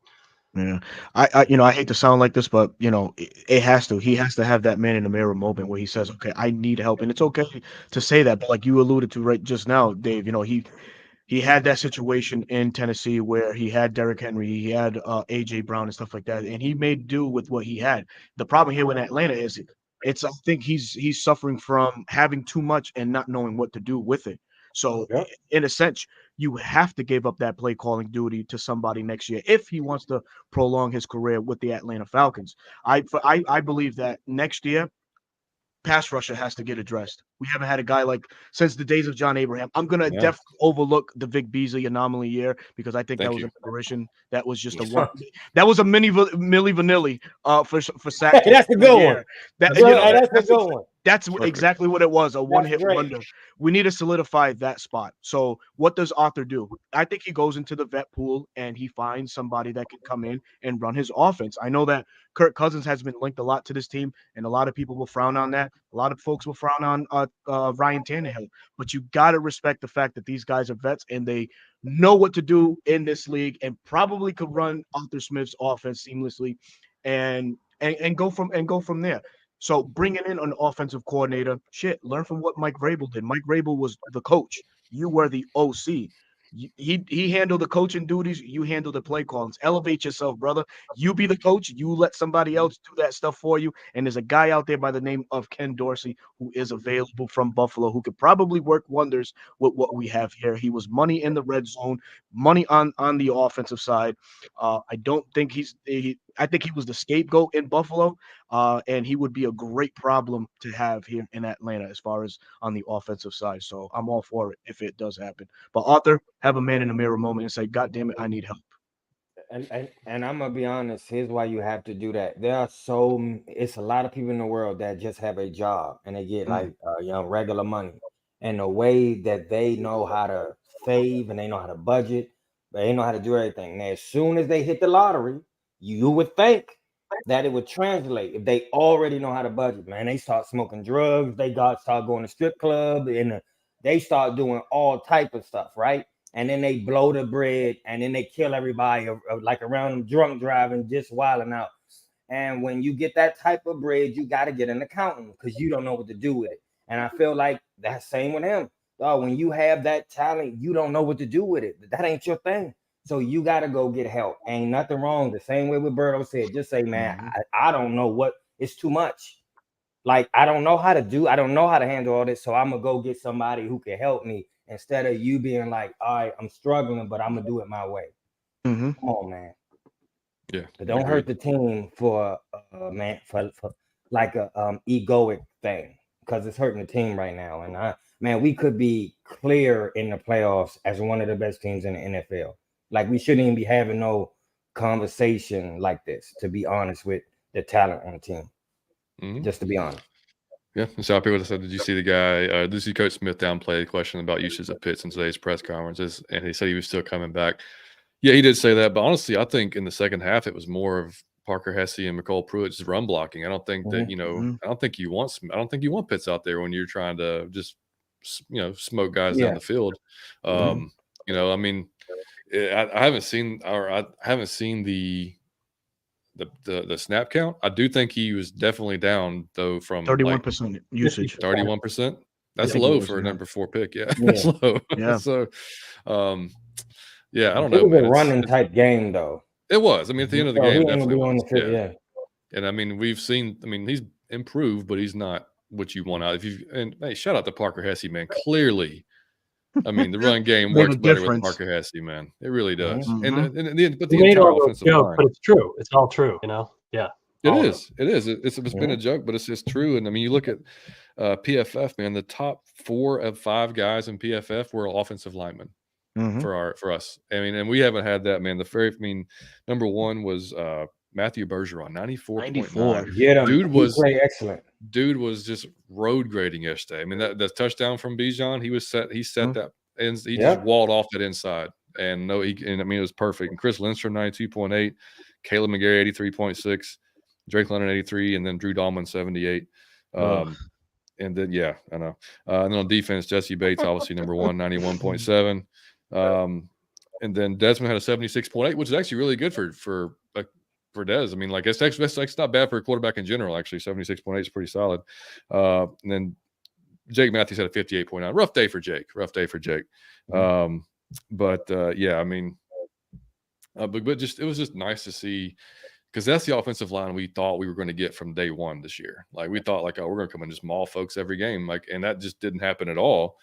Yeah, I hate to sound like this, but it has to. He has to have that man in the mirror moment where he says, "Okay, I need help," and it's okay to say that. But like you alluded to right just now, Dave, he had that situation in Tennessee where he had Derrick Henry, he had AJ Brown and stuff like that, and he made do with what he had. The problem here with Atlanta is I think he's suffering from having too much and not knowing what to do with it. So in a sense, you have to give up that play calling duty to somebody next year if he wants to prolong his career with the Atlanta Falcons. I believe that next year, pass rusher has to get addressed. We haven't had a guy like since the days of John Abraham. I'm gonna definitely overlook the Vic Beasley anomaly year because I think that was an apparition. That was just that was a mini Milli Vanilli for sacks. That's a good one. That's a good one. That's exactly what it was, a one-hit wonder. We need to solidify that spot. So what does Arthur do? I think he goes into the vet pool and he finds somebody that can come in and run his offense. I know that Kirk Cousins has been linked a lot to this team, and a lot of people will frown on that. A lot of folks will frown on Ryan Tannehill. But you got to respect the fact that these guys are vets and they know what to do in this league and probably could run Arthur Smith's offense seamlessly and go from there. So bringing in an offensive coordinator, learn from what Mike Vrabel did. Mike Vrabel was the coach. You were the OC. He handled the coaching duties. You handle the play callings. Elevate yourself, brother. You be the coach. You let somebody else do that stuff for you. And there's a guy out there by the name of Ken Dorsey who is available from Buffalo who could probably work wonders with what we have here. He was money in the red zone, money on the offensive side. I don't think I think he was the scapegoat in Buffalo, and he would be a great problem to have here in Atlanta as far as on the offensive side. So I'm all for it if it does happen. But Arthur, have a man in the mirror moment and say, God damn it, I need help. And I'm gonna be honest. Here's why you have to do that. It's a lot of people in the world that just have a job and they get like regular money, and the way that they know how to save and they know how to budget, they know how to do everything. Now, as soon as they hit the lottery, you would think that it would translate if they already know how to budget. Man, they start smoking drugs. They start going to strip club and they start doing all type of stuff, right? And then they blow the bread, and then they kill everybody like around them, drunk driving, just wilding out. And when you get that type of bread, you got to get an accountant because you don't know what to do with it. And I feel like that's same with him. When you have that talent, you don't know what to do with it. That ain't your thing. So you got to go get help. Ain't nothing wrong. The same way with Berto said, just say, man, I don't know it's too much. Like, I don't know how to handle all this. So I'm going to go get somebody who can help me. Instead of you being like, all right, I'm struggling, but I'm gonna do it my way. Come on, man. Yeah. But don't hurt the team for like a egoic thing, because it's hurting the team right now. And we could be clear in the playoffs as one of the best teams in the NFL. Like, we shouldn't even be having no conversation like this, to be honest, with the talent on the team. Just to be honest. Yeah, and so people said, did you see the guy? Did you see Coach Smith downplay the question about usage of Pitts in today's press conferences? And he said he was still coming back. Yeah, he did say that. But honestly, I think in the second half, it was more of Parker Hesse and McCole Pruitt's run blocking. I don't think that, I don't think you want Pitts out there when you're trying to just, smoke guys down the field. I mean, I haven't seen the snap count. I do think he was definitely down though from 31% usage. 31%. That's low for a number 4 pick. Yeah, Yeah. that's low. Yeah. So, I don't know. It was man. a running type game though. It was. I mean, at the end of the game, definitely was. Yeah. And I mean, he's improved, but he's not what you want out. Hey, shout out to Parker Hesse, man. Clearly, I mean, the run game works better with Parker Hesse, man. It really does. But the entire offensive line. But it's true. It's all true, Yeah. It is. It's been a joke, but it's just true. And I mean, you look at PFF, man. The top 4 of 5 guys in PFF were offensive linemen for us. I mean, and we haven't had that, man. Number 1 was Matthew Bergeron, 94.9. Dude was excellent. Dude was just road grading yesterday. I mean, the touchdown from Bijan, he set that, and he just walled off that inside. And it was perfect. And Chris Lindstrom, 92.8, Caleb McGarry, 83.6, Drake London, 83, and then Drew Dahlman, 78. And then I know. And then on defense, Jesse Bates, obviously number 1, 91.7. And then Desmond had a 76.8, which is actually really good for Des. I mean, like, that's not bad for a quarterback in general. Actually, 76.8 is pretty solid. And then Jake Matthews had a 58.9. Rough day for Jake. But I mean, but just it was just nice to see, because that's the offensive line we thought we were going to get from day one this year. Like, we thought, like, we're going to come and just maul folks every game, like, and that just didn't happen at all.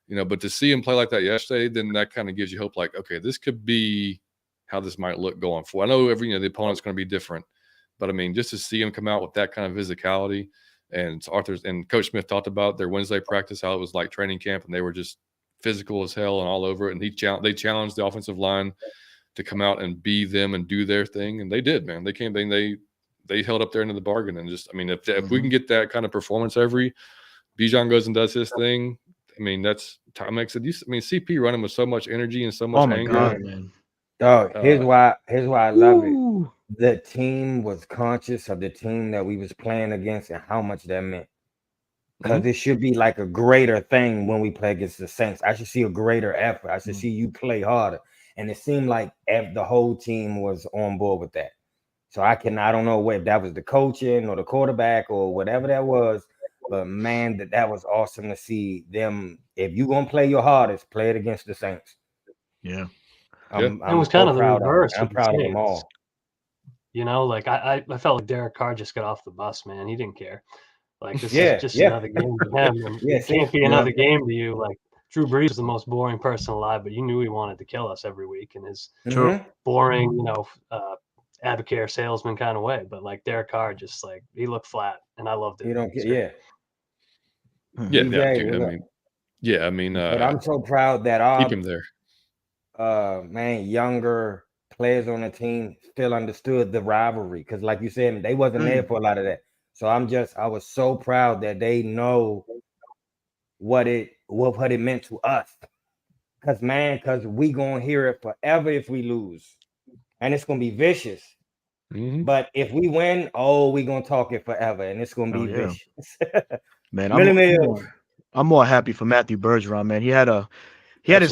But to see him play like that yesterday, then that kind of gives you hope. Like, okay, this could be how this might look going forward. I know the opponent's going to be different, but I mean, just to see him come out with that kind of physicality, and Coach Smith talked about their Wednesday practice, how it was like training camp, and they were just physical as hell and all over it. And they challenged the offensive line to come out and be them and do their thing, and they did, man. They held up their end of the bargain, and just, I mean, if we can get that kind of performance Bijan goes and does his thing. I mean, that's Tom makes it. I mean, CP running with so much energy and so much anger. God, man. Here's why I love it. The team was conscious of the team that we was playing against and how much that meant. Because it should be like a greater thing when we play against the Saints. I should see a greater effort. I should see you play harder. And it seemed like the whole team was on board with that. So I don't know if that was the coaching or the quarterback or whatever that was. But man, that was awesome to see them. If you're going to play your hardest, play it against the Saints. Yeah. I'm It was so kind of the proud of them. reverse. I'm with the proud of them Saints. all. You know, like I felt like Derek Carr just got off the bus, man. He didn't care. Like this Yeah, is just yeah. another game to him. And Yeah, it can't be Yeah. another game to you. Like Drew Brees was the most boring person alive, but you knew he wanted to kill us every week in his Mhm. boring, Advocare salesman kind of way. But like Derek Carr, just like he looked flat, and I loved it. You don't It's get, great. yeah. Yeah, DJ, dude. I mean, but I'm so proud that keep our him there. younger players on the team still understood the rivalry, because like you said, they wasn't there for a lot of that. So I was so proud that they know what it meant to us. Because we gonna hear it forever if we lose, and it's gonna be vicious. Mhm. But if we win, we gonna talk it forever, and it's gonna be yeah. vicious. Man, Millie Mills. I'm more happy for Matthew Bergeron, man. He had his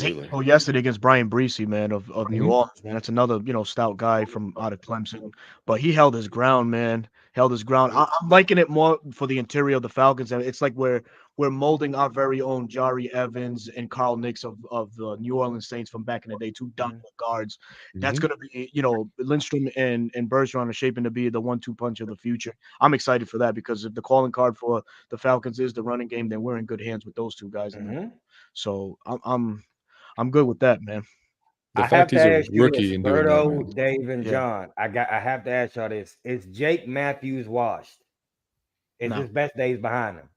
Absolutely. hit yesterday against Brian Breesy, man, of New Mhm. Orleans, man. That's another, stout guy from out of Clemson. But he held his ground, man. Held his ground. I'm liking it more for the interior of the Falcons. And it's like we're molding our very own Jari Evans and Carl Nicks of the New Orleans Saints from back in the day, two dominant guards. That's Mhm. gonna be, Lindstrom and Bergeron are shaping to be the 1-2 punch of the future. I'm excited for that, because if the calling card for the Falcons is the running game, then we're in good hands with those two guys. So I'm good with that, man. The I fact have to he's a ask you rookie this, and doing that, man. Berto, Dave, and Yeah. John. I have to ask y'all this: is Jake Matthews washed? Is No. his best days behind him?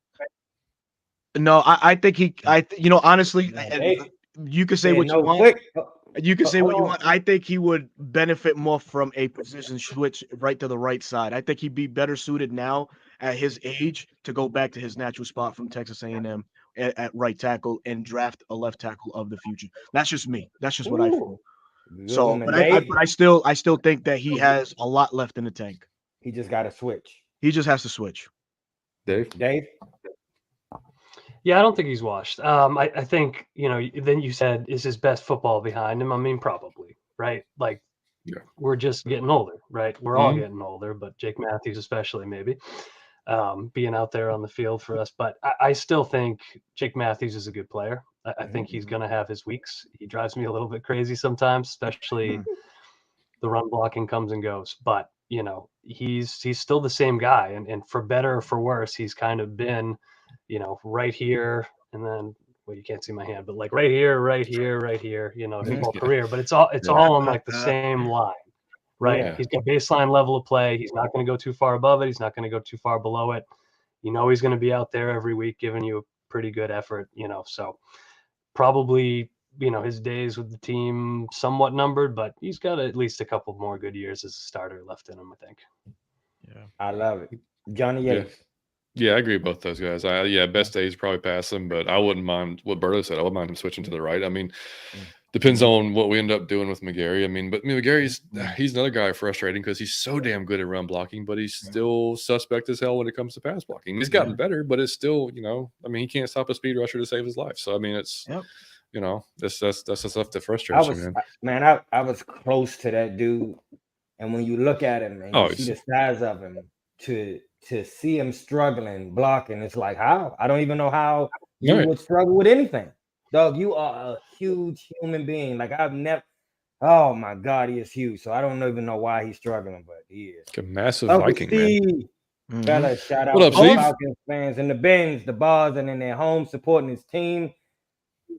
No, I think honestly, Man, and they you can say said what you no want. quick. You can say what you Hold want. I think he would benefit more from a position switch right to the right side. I think he'd be better suited now at his age to go back to his natural spot from Texas A&M at right tackle and draft a left tackle of the future. That's just me. That's just what I feel. Good So, woman, but Dave. I still think that he has a lot left in the tank. He just got to switch. He just has to switch. Dave? Dave. Yeah, I don't think he's washed. I think, then you said, is his best football behind him? I mean, probably, right? Like, Yeah. we're just getting older, right? We're all Mhm. getting older, but Jake Matthews especially, maybe, being out there on the field for us. But I still think Jake Matthews is a good player. I think he's going to have his weeks. He drives me a little bit crazy sometimes, especially the run blocking comes and goes. But, he's still the same guy. And for better or for worse, he's kind of been, right here, and then, well, you can't see my hand, but like right here, right here, right here, his whole Yeah. career. But it's all on like the same line, right? Yeah. He's got baseline level of play. He's not going to go too far above it. He's not going to go too far below it. He's going to be out there every week giving you a pretty good effort, so probably, his days with the team somewhat numbered, but he's got at least a couple more good years as a starter left in him, I think. Yeah. I love it. Johnny Yeah. Yates. Yeah, I agree with both those guys. Best days probably pass him, but I wouldn't mind what Berto said. I wouldn't mind him switching to the right. I mean, depends on what we end up doing with McGarry. I mean, McGarry's he's another guy frustrating because he's so damn good at run blocking, but he's still suspect as hell when it comes to pass blocking. He's gotten better, but it's still, he can't stop a speed rusher to save his life. So I mean, it's that's the stuff that frustrates you, man. I was close to that dude, and when you look at him and you see the size of him, to see him struggling blocking, it's like, how? I don't even know how you would struggle with anything. Dog, you are a huge human being. Like I've never. Oh my God, he is huge. So I don't even know why he's struggling, but he is. Like a massive Viking, man. Fellas, shout out What up, to Steve? Falcons fans in the bins, the bars, and in their home supporting his team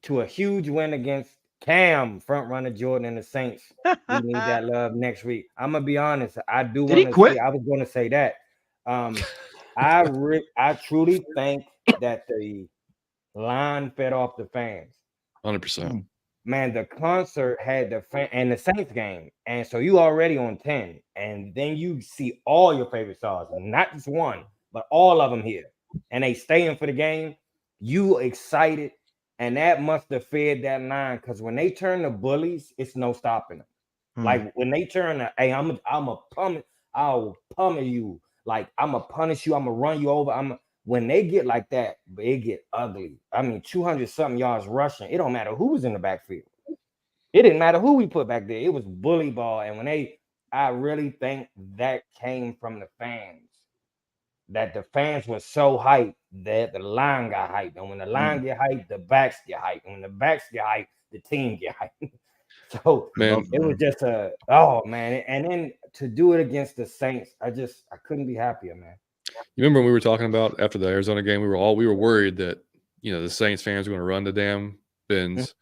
to a huge win against Cam, front runner Jordan and the Saints. We need that love next week. I'm gonna be honest. I do want to say. I was going to say that. I truly think that the line fed off the fans. 100%. Man, the concert had the fan and the Saints game, and so you already on 10, and then you see all your favorite stars, not just one, but all of them here, and they staying for the game. You excited, and that must have fed that line, because when they turn the bullies, it's no stopping them. Like when they turn the, hey, I'm a pummel, I'll pummel you, like I'm gonna punish you, I'm gonna run you over. When they get like that, it get ugly. I mean, 200-something yards rushing. It don't matter who was in the backfield. It didn't matter who we put back there. It was bully ball. And I really think that came from the fans. That the fans were so hyped that the line got hyped. And when the line get hyped, the backs get hyped. And when the backs get hyped, the team get hyped. So Man, it was just man. And then to do it against the Saints, I couldn't be happier, man. you remember when we were talking about after the Arizona game, we were worried that the Saints fans were going to run the damn bins,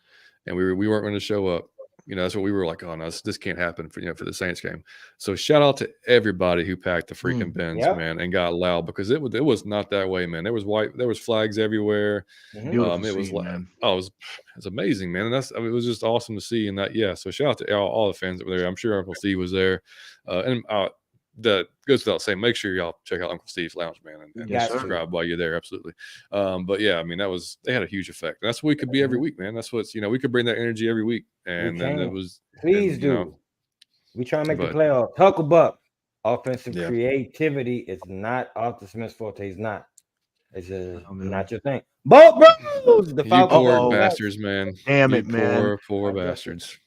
and we weren't going to show up. That's what we were like. Oh no, this can't happen for the Saints game. So shout out to everybody who packed the freaking bins, man, and got loud, because it was not that way, man. There was flags everywhere. Beautiful it was scene, man. Oh, it was amazing, man. And it was just awesome to see. And that, yeah. So shout out to all the fans that were there. I'm sure Uncle Steve was there, and that goes without saying. Make sure y'all check out Uncle Steve's Lounge, man, and subscribe while you're there. Absolutely. But yeah, I mean, they had a huge effect. And that's what we could be every week, man. That's what's we could bring that energy every week. And then it was please do. We try to make the playoffs. Hucklebuck offensive creativity is not Arthur Smith's forte. He's not. It's not your thing. Both bros, the Falcons. You poor bastards, man. Damn it, man. Poor bastards.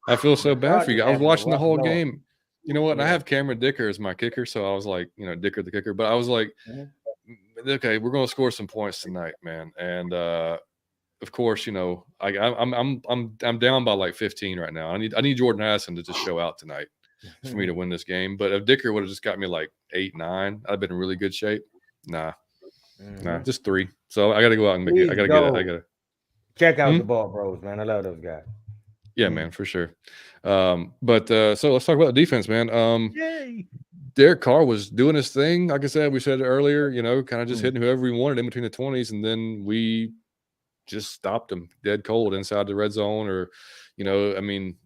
I feel so bad for you. I was watching the whole game. You know what? And I have Cameron Dicker as my kicker, so I was like, Dicker the kicker. But I was like, okay, we're going to score some points tonight, man. And of course, I'm down by like 15 right now. I need Jordan Addison to just show out tonight for me to win this game. But if Dicker would have just got me like 8, 9, I'd have been in really good shape. Nah, just 3. So I got to go out and make it. I got to get it. I got to check out the Ball Bros, man. I love those guys. Yeah, man, for sure. But so let's talk about the defense, man. Yay. Derek Carr was doing his thing. Like I said, we said it earlier, kind of just hitting whoever we wanted in between the 20s, and then we just stopped him dead cold inside the red zone. Or, I mean,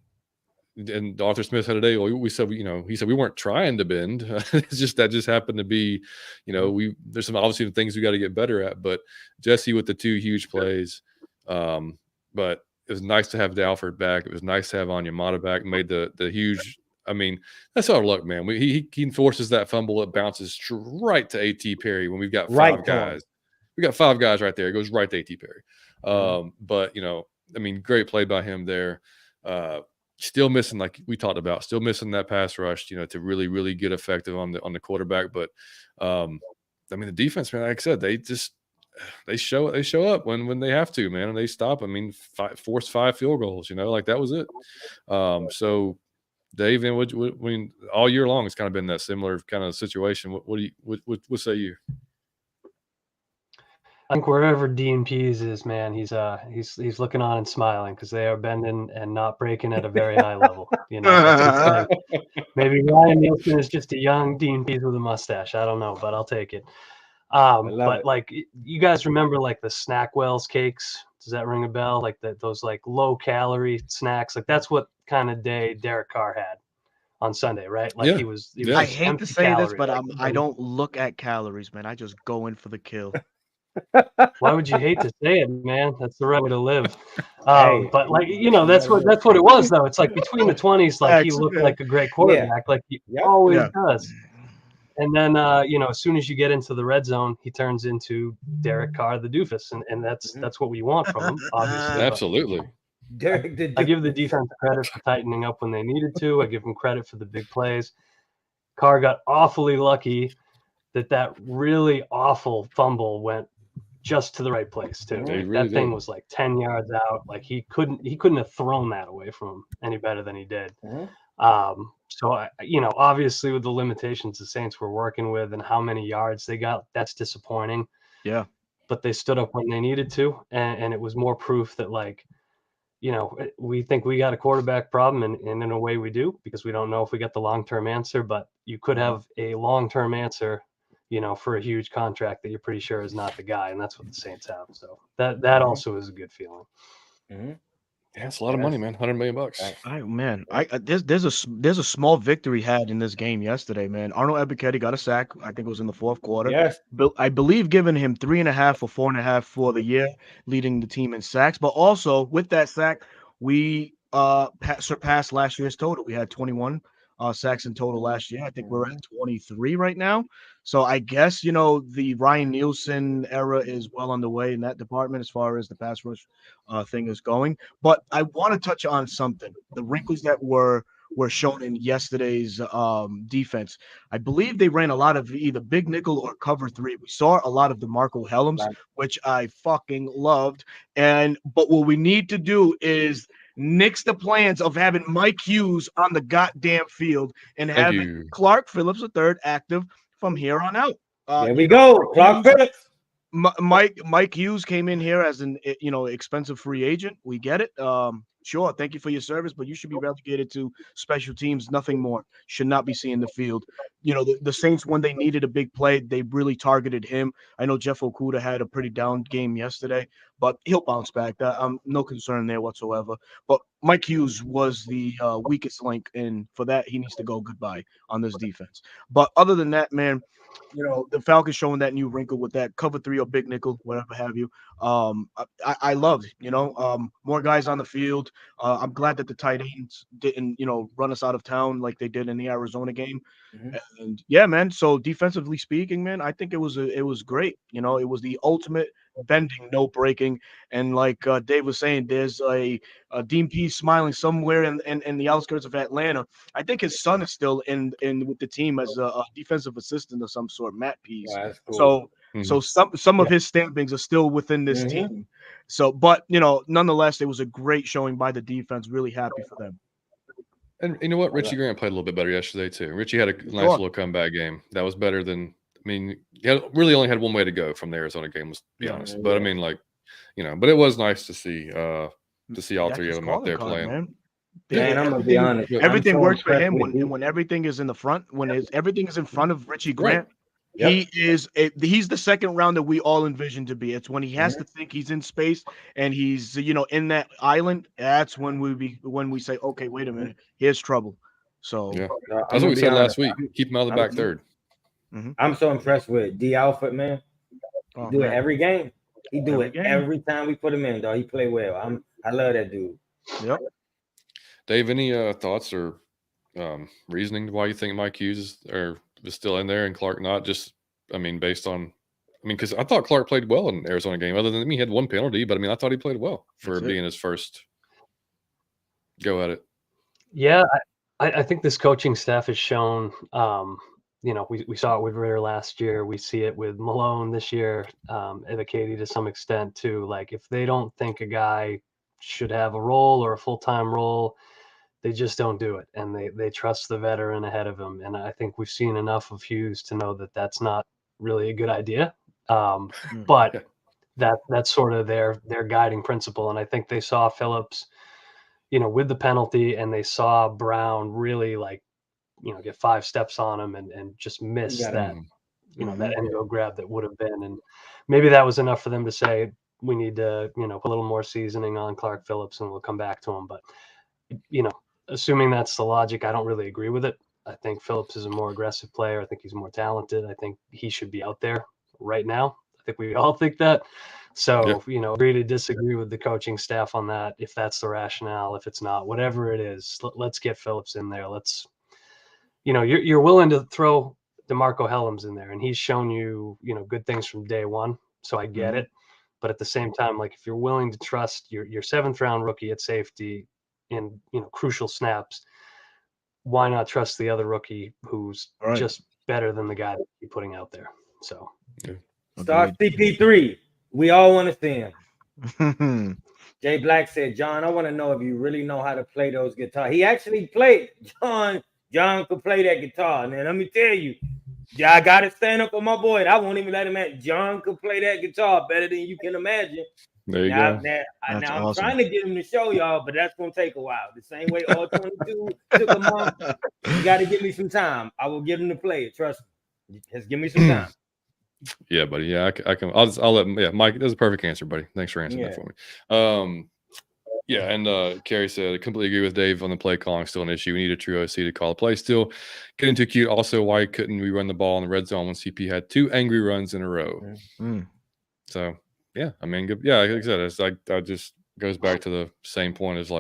and Arthur Smith said today, we said, he said we weren't trying to bend. It's just that just happened to be, there's some obviously things we got to get better at. But Jesse with the 2 huge plays, but it was nice to have Dalford back. It was nice to have Onyemata back. Made the huge. I mean, that's our luck, man. He forces that fumble. It bounces right to A.T. Perry when we've got 5 guys. We got 5 guys right there. It goes right to A.T. Perry. But I mean, great play by him there. Still missing, like we talked about, that pass rush. To really, really get effective on the quarterback. But I mean, the defense, man. Like I said, they show up when they have to, man, and they stop. I mean, force 5 field goals, like that was it. So Dave, and I mean, all year long, it's kind of been that similar kind of situation. What say you? I think wherever Dean Pease is, man, he's looking on and smiling, because they are bending and not breaking at a very high level. Like, maybe Ryan Nielsen is just a young Dean Pease with a mustache. I don't know, but I'll take it. But like, you guys remember like the Snackwell's cakes? Does that ring a bell? Like those like low calorie snacks. Like that's what kind of day Derek Carr had on Sunday, right? Like he was I hate to say this, but I don't look at calories, man. I just go in for the kill. Why would you hate to say it, man? That's the right way to live. But like, that's what it was, though. It's like between the 20s, like he looked like a great quarterback, like he always does. And then, as soon as you get into the red zone, he turns into Derek Carr, the doofus, and that's what we want from him, obviously. Absolutely. I give the defense credit for tightening up when they needed to. I give them credit for the big plays. Carr got awfully lucky that really awful fumble went just to the right place too. That thing was like 10 yards out. Like he couldn't have thrown that away from him any better than he did. So obviously with the limitations the Saints were working with and how many yards they got, that's disappointing. Yeah. But they stood up when they needed to, and it was more proof that, like, we think we got a quarterback problem, and in a way we do, because we don't know if we get the long-term answer, but you could have a long-term answer, for a huge contract that you're pretty sure is not the guy, and that's what the Saints have. So that also is a good feeling. Yeah, it's a lot of money, man. $100 million. There's a small victory had in this game yesterday, man. Arnold Ebiketie got a sack. I think it was in the 4th quarter. Yes, I believe giving him 3.5 or 4.5 for the year, leading the team in sacks. But also with that sack, we surpassed last year's total. We had 21 sacks in total last year. I think we're at 23 right now. So I guess, the Ryan Nielsen era is well underway in that department as far as the pass rush thing is going. But I want to touch on something. The wrinkles that were shown in yesterday's defense. I believe they ran a lot of either big nickel or cover 3. We saw a lot of DeMarco Helms, which I fucking loved. But what we need to do is nix the plans of having Mike Hughes on the goddamn field and Thank having you. Clark Phillips III active from here on out. There we go. Clark Phillips. Mike Hughes came in here as an expensive free agent. We get it. Sure, thank you for your service, but you should be relegated to special teams, nothing more. Should not be seeing the field. The Saints, when they needed a big play, they really targeted him. I know Jeff Okuda had a pretty down game yesterday, but he'll bounce back. No concern there whatsoever. But Mike Hughes was the weakest link, and for that, he needs to go goodbye on this defense. But other than that, man, the Falcons showing that new wrinkle with that cover 3 or big nickel, whatever have you. I loved, more guys on the field. I'm glad that the tight ends didn't, run us out of town like they did in the Arizona game. Mm-hmm. And yeah, man. So defensively speaking, man, I think it was great. It was the ultimate bending, no breaking. And like Dave was saying, there's a Dean Pease smiling somewhere in the outskirts of Atlanta. I think his son is still in with the team as a defensive assistant of some sort, Matt Pease. Oh, that's cool. So some of his stampings are still within this team. So, but nonetheless, it was a great showing by the defense. Really happy for them. And you know what? Richie Grant played a little bit better yesterday too. Richie had a nice little comeback game. That was better than. I mean, he really only had one way to go from the Arizona game. Let's be honest. But I mean, but it was nice to see all three of them out there playing. Man, I'm gonna be honest. Everything works for him when everything is in the front. Everything is in front of Richie Grant. Right. He's the second round that we all envisioned to be. It's when he has to think he's in space and he's in that island. That's when we say, okay, wait a minute, here's trouble. So that's what we said last week. Keep him out of the back third. I'm so impressed with D Alford, man. He do it every game. He do it every time we put him in, dog. He play well. I love that dude. Yep. Dave, any thoughts or reasoning why you think Mike Hughes is still in there and Clark not? Just, based on, because I thought Clark played well in the Arizona game. Other than he had one penalty, but I thought he played well for being his first go at it. Yeah, I think this coaching staff has shown. We saw it with Ritter last year. We see it with Malone this year, Evakady to some extent too. Like if they don't think a guy should have a role or a full-time role, they just don't do it. And they trust the veteran ahead of him. And I think we've seen enough of Hughes to know that that's not really a good idea. But that's sort of their guiding principle. And I think they saw Phillips, with the penalty, and they saw Brown really get 5 steps on him and just miss that, that end go grab that would have been. And maybe that was enough for them to say, we need to, put a little more seasoning on Clark Phillips and we'll come back to him. But, assuming that's the logic, I don't really agree with it. I think Phillips is a more aggressive player. I think he's more talented. I think he should be out there right now. I think we all think that. So, agree to disagree with the coaching staff on that. If that's the rationale, if it's not, whatever it is, let's get Phillips in there. Let's, you're willing to throw DeMarco Helms in there, and he's shown you, good things from day one. So I get it. But at the same time, if you're willing to trust your 7th round rookie at safety in, crucial snaps, why not trust the other rookie who's just better than the guy that you're putting out there? So start CP3. We all want to see him. Jay Black said, John, I want to know if you really know how to play those guitars. He actually played. John could play that guitar. And let me tell you, I got to stand up for my boy. I won't even let him at. John could play that guitar better than you can imagine. There you go. Now I'm trying to get him to show y'all, but that's going to take a while. The same way all 22 took a month. You got to give me some time. I will get him to play it. Trust me. Just give me some time. Yeah, buddy. Yeah, I can. I'll let him. Yeah, Mike, that's a perfect answer, buddy. Thanks for answering that for me. Yeah, and Kerry said, I completely agree with Dave on the play calling. Still an issue. We need a true OC to call a play. Still getting too cute. Also, why couldn't we run the ball in the red zone when CP had 2 angry runs in a row? So, yeah, good. Yeah, like I said, it's that just goes back to the same point as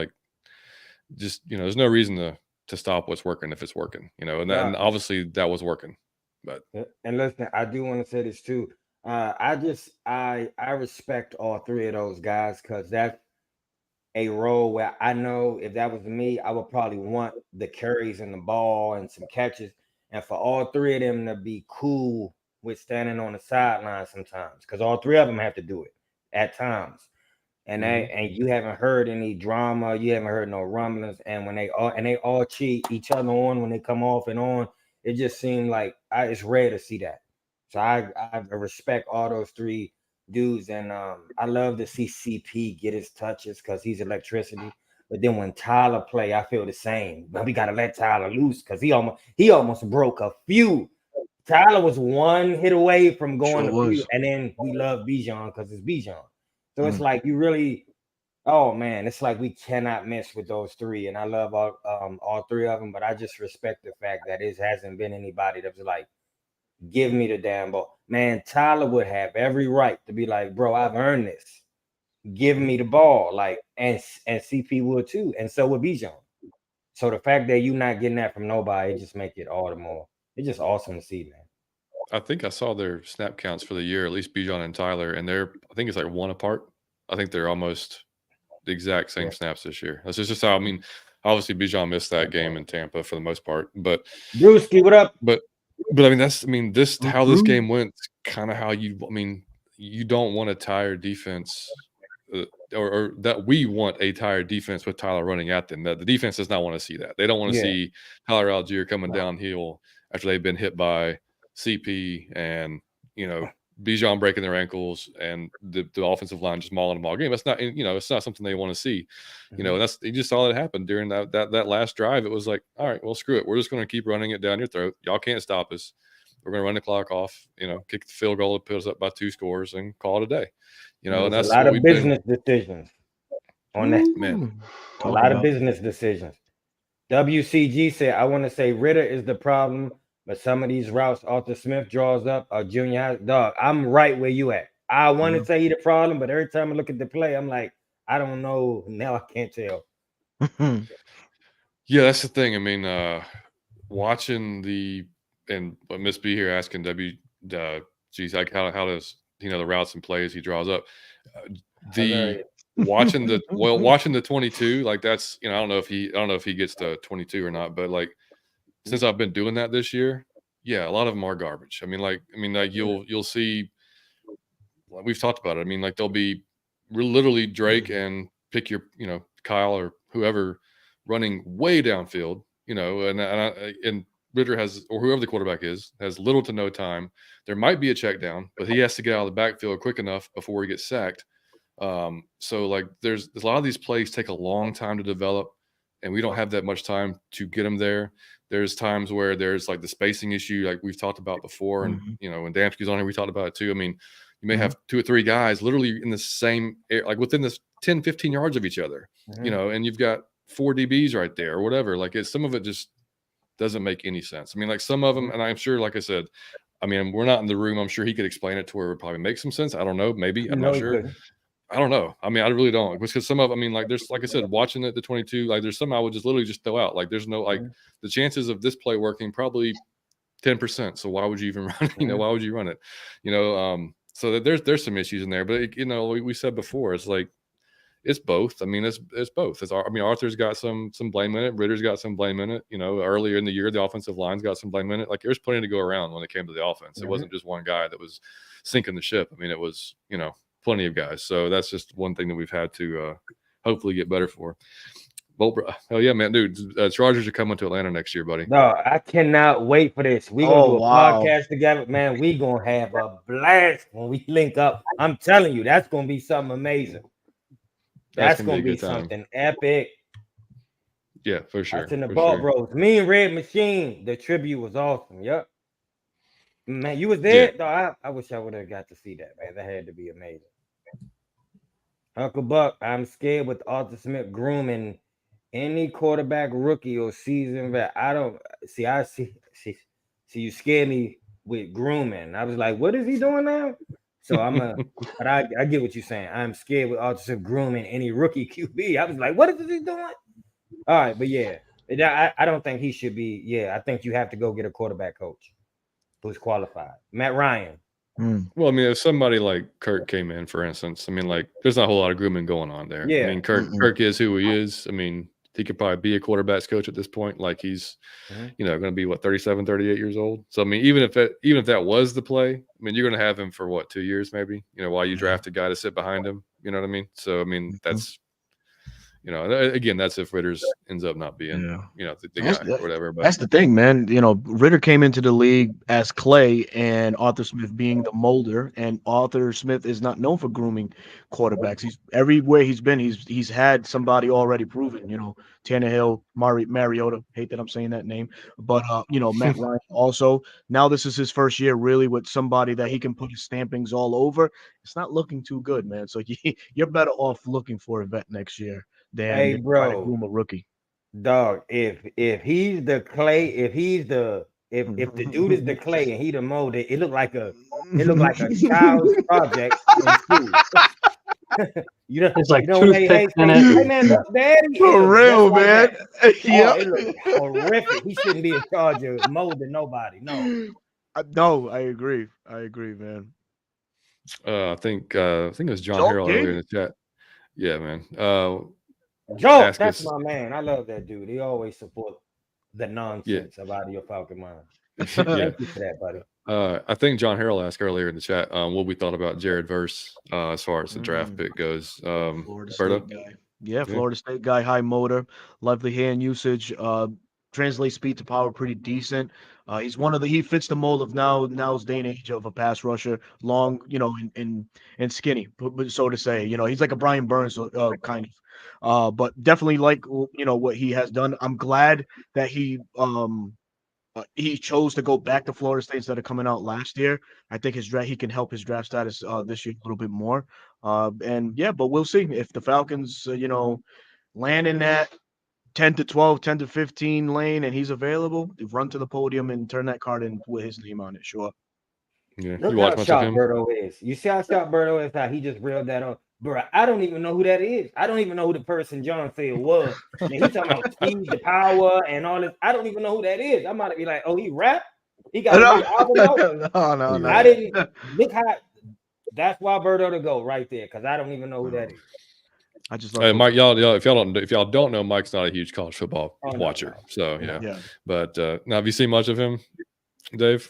just, there's no reason to stop what's working if it's working, and and obviously that was working. But and listen, I do want to say this too. I respect all 3 of those guys because that's a role where I know if that was me, I would probably want the carries and the ball and some catches. And for all 3 of them to be cool with standing on the sideline sometimes, because all 3 of them have to do it at times. and you haven't heard any drama, you haven't heard no rumblings, and when they all cheat each other on when they come off and on, it just seemed like it's rare to see that. So I respect all those three dudes, and I love to see CP get his touches because he's electricity. But then when Tyler play, I feel the same. But we gotta let Tyler loose because he almost broke a few. Tyler was one hit away from going to few, and then we love Bijan because it's Bijan. So it's like you really, oh man, it's like we cannot miss with those three. And I love all three of them, but I just respect the fact that it hasn't been anybody that was like, give me the damn ball. Man, Tyler would have every right to be like, bro, I've earned this. Give me the ball. Like, and CP would too. And so would Bijan. So the fact that you're not getting that from nobody, it just make it all the more. It's just awesome to see, man. I think I saw their snap counts for the year, at least Bijan and Tyler, and I think it's like one apart. I think they're almost the exact same snaps this year. That's just how, I mean, obviously Bijan missed that game in Tampa for the most part, but Brewski, what up? But I mean, this how this game went, kind of how you don't want a tired defense, or that we want a tired defense with Tyler running at them. That the defense does not want to see that. They don't want to see Tyler Algier coming downhill after they've been hit by CP and Bijan breaking their ankles and the offensive line just mauling them all game. That's not it's not something they want to see. And you just saw it happen during that last drive. It was like, all right, well, screw it. We're just going to keep running it down your throat. Y'all can't stop us. We're going to run the clock off. Kick the field goal, put us up by 2 scores, and call it a day. And that's a lot of business decisions on that. Man, a lot of business decisions. WCG said, I want to say Ritter is the problem. But some of these routes Arthur Smith draws up are junior high. Dog, I'm right where you at. I want to say he the problem, but every time I look at the play, I'm like, I don't know. Now I can't tell. Yeah, that's the thing. I mean, watching and Miss B here asking geez, like how does the routes and plays he draws up? Watching the 22, like that's I don't know if he gets to 22 or not, but like since I've been doing that this year, yeah, a lot of them are garbage. I mean, like you'll see, like we've talked about it. I mean, like they'll be literally Drake and pick your, Kyle or whoever running way downfield, and Ritter has, or whoever the quarterback is, has little to no time. There might be a check down, but he has to get out of the backfield quick enough before he gets sacked. So like there's a lot of these plays take a long time to develop, and we don't have that much time to get them there. There's times where there's like the spacing issue, like we've talked about before. And, when Damsky's on here, we talked about it too. I mean, you may have 2 or 3 guys literally in the same air, like within this 10, 15 yards of each other, and you've got 4 DBs right there or whatever. Like some of it just doesn't make any sense. I mean, like some of them, and I'm sure, like I said, I mean, we're not in the room. I'm sure he could explain it to where it would probably make some sense. I don't know. Maybe. I'm not sure. I don't know. I mean, I really don't. Because some of, I mean, like there's, like I said, watching it, the 22, like there's some I would just literally just throw out. Like there's no, like the chances of this play working probably 10%. So why would you even run it? Why would you run it? So that there's some issues in there, but we said before, it's like, it's both. I mean, it's both. Arthur's got some blame in it. Ritter's got some blame in it. Earlier in the year, the offensive line's got some blame in it. Like there's plenty to go around when it came to the offense. It wasn't just one guy that was sinking the ship. I mean, it was, plenty of guys. So that's just one thing that we've had to hopefully get better for. Well, hell yeah, man, dude. Chargers are coming to Atlanta next year, buddy. No, I cannot wait for this. We're gonna do a podcast together, man. We gonna have a blast when we link up. I'm telling you, that's gonna be something amazing. That's gonna be something epic. Yeah, for sure. That's in the ball, bros. Me and Red Machine, the tribute was awesome. Yep. Man, you was there. Yeah. No, I wish I would have got to see that, man. That had to be amazing. Uncle Buck, I'm scared with Arthur Smith grooming any quarterback, rookie or season vet. I don't see. I see you scare me with grooming. I was like, what is he doing now? So but I get what you're saying. I'm scared with Arthur Smith grooming any rookie QB. I was like, what is he doing? All right, but yeah, I don't think he should be. Yeah, I think you have to go get a quarterback coach who's qualified. Matt Ryan. Well, I mean, if somebody like Kirk came in, for instance, I mean, like, there's not a whole lot of grooming going on there. Yeah. I mean, Kirk is who he is. I mean, he could probably be a quarterback's coach at this point. Like he's, going to be 37, 38 years old. So, I mean, even if that was the play, I mean, you're going to have him for 2 years, maybe, while you draft a guy to sit behind him. You know what I mean? So I mean, that's again, that's if Ritter's ends up not being the guy or whatever. But that's the thing, man. Ritter came into the league as Clay and Arthur Smith being the molder, and Arthur Smith is not known for grooming quarterbacks. He's everywhere he's been, he's had somebody already proven. Tannehill, Mariota. Hate that I'm saying that name, but Matt Ryan also. Now this is his first year really with somebody that he can put his stampings all over. It's not looking too good, man. So you're better off looking for a vet next year than trying to groom a rookie. Dog, if he's the Clay, if the dude is the Clay and he the mold, it looked like a child's project in school. It's like hey man, look, daddy. For real, man. Yeah, it looks horrific. He shouldn't be in charge of molding nobody. No. No, I agree, man. I think it was John Harrell earlier in the chat. Yeah, man. Joe, that's my man. I love that dude. He always support the nonsense about your Falcon mind. Thank you for that, buddy. I think John Harrell asked earlier in the chat what we thought about Jared Verse as far as the draft pick goes. Florida State guy. Yeah, Florida State guy, high motor, lovely hand usage, translates speed to power pretty decent. He's he fits the mold of now's day and age of a pass rusher, long, and skinny, so to say. He's like a Brian Burns kind of. But definitely like what he has done. I'm glad that he chose to go back to Florida State instead of coming out last year. I think he can help his draft status this year a little bit more. But we'll see if the Falcons land in that 10 to 12, 10 to 15 lane and he's available, run to the podium and turn that card in with his name on it. Sure. Yeah. Look how sharp Berto is. You see how sharp Berto is, how he just reeled that on. Bro, I don't even know who that is. I don't even know who the person John said was. And he's talking about speed, the power, and all this. I don't even know who that is. I might be like, oh, he rap? He got an album out? No. I didn't look how. That's why Berto to go right there, because I don't even know who that is. I just love Mike, if y'all don't know, Mike's not a huge college football watcher. No. So yeah. But now, have you seen much of him, Dave?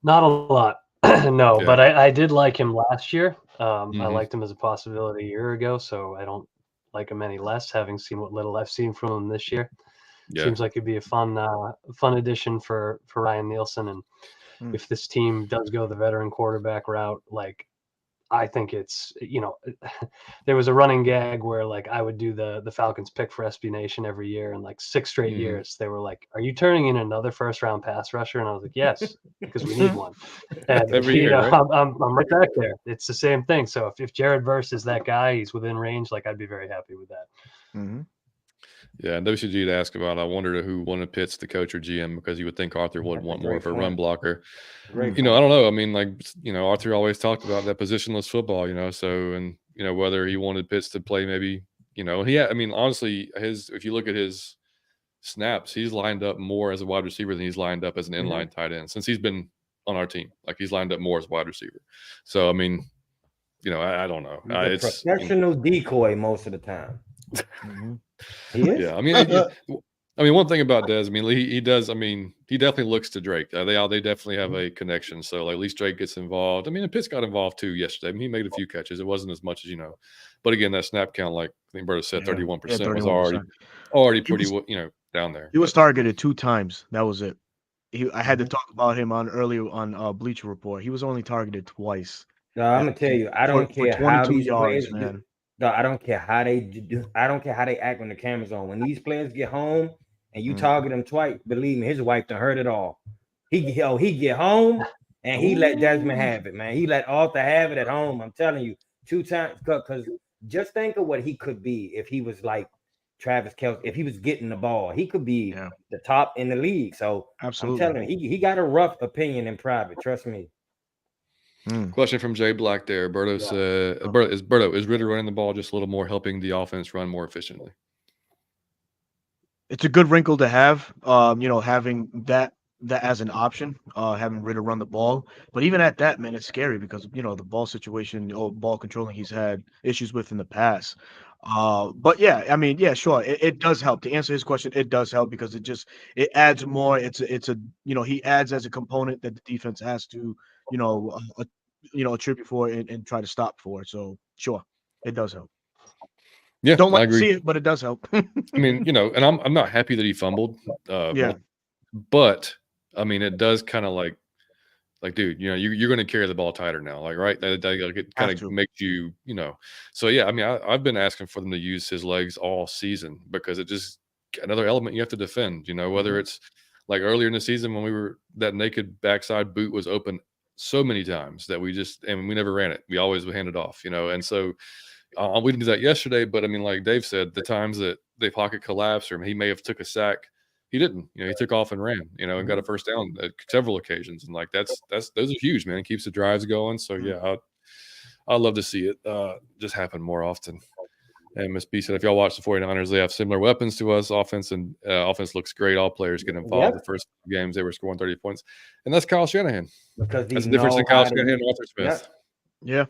Not a lot. No, but I did like him last year. I liked him as a possibility a year ago, so I don't like him any less, having seen what little I've seen from him this year. Seems like it'd be a fun addition for Ryan Nielsen. And if this team does go the veteran quarterback route, like I think it's, there was a running gag where like I would do the Falcons pick for SB Nation every year, and like 6 straight years they were like, "Are you turning in another first-round pass rusher?" And I was like, "Yes, because we need one." And every year, right? I'm right back there. It's the same thing. So if Jared Verse is that guy, he's within range. Like I'd be very happy with that. Mm-hmm. Yeah, and WCG to ask about. I wondered who wanted Pitts, the coach or GM, because you would think Arthur would want more of a run blocker. I don't know. I mean, Arthur always talked about that positionless football. So and whether he wanted Pitts to play, maybe honestly, if you look at his snaps, he's lined up more as a wide receiver than he's lined up as an inline tight end since he's been on our team. Like he's lined up more as a wide receiver. So I mean, I don't know. It's professional decoy most of the time. He is? Yeah, I mean, one thing about Des, he does. He definitely looks to Drake. They definitely have a connection. So like, at least Drake gets involved. And Pitts got involved too yesterday. He made a few catches. It wasn't as much as but again, that snap count, like I think Berto said, 31% was already pretty down there. He was targeted 2 times. That was it. I had to talk about him earlier on Bleacher Report. He was only targeted twice. No, I'm gonna tell you, I don't care how these yards, man. No, I don't care how they do. I don't care how they act when the camera's on. When these players get home and you target them twice, believe me, his wife done heard it all. He get home and he let Desmond have it, man. He let Arthur have it at home. I'm telling you, 2 times. Because just think of what he could be if he was like Travis Kelce. If he was getting the ball, he could be the top in the league. So absolutely, I'm telling you, he got a rough opinion in private. Trust me. Question from Jay Black there. Berto said, is Ritter running the ball just a little more, helping the offense run more efficiently? It's a good wrinkle to have, having that as an option, having Ritter run the ball. But even at that, man, it's scary because, the ball situation or ball controlling he's had issues with in the past. But yeah, sure. It does help. To answer his question, it does help because it adds more. He adds as a component that the defense has to, attribute for it and try to stop for it. So sure, it does help. Yeah, Don't I like to see agree. it, but it does help. I mean, and I'm not happy that he fumbled. Yeah. But I mean, it does kind of like, dude, you're going to carry the ball tighter now, like, right? It kind Have of to. makes you, So yeah, I mean, I've been asking for them to use his legs all season because it just another element you have to defend. Whether it's like earlier in the season when that naked backside boot was open so many times that we never ran it. We always would hand it off, and so. We didn't do that yesterday, but I mean, like Dave said, the times that they pocket collapsed or he may have took a sack, he didn't. He took off and ran. And got a first down at several occasions, and like those are huge, man. It keeps the drives going. So yeah, I'd love to see it just happen more often. And Miss B said, if y'all watch the 49ers, they have similar weapons to us. Offense looks great. All players get involved. Yep. The first games they were scoring 30 points, and that's Kyle Shanahan. Because That's the difference in Kyle Shanahan and Arthur Smith. Yeah.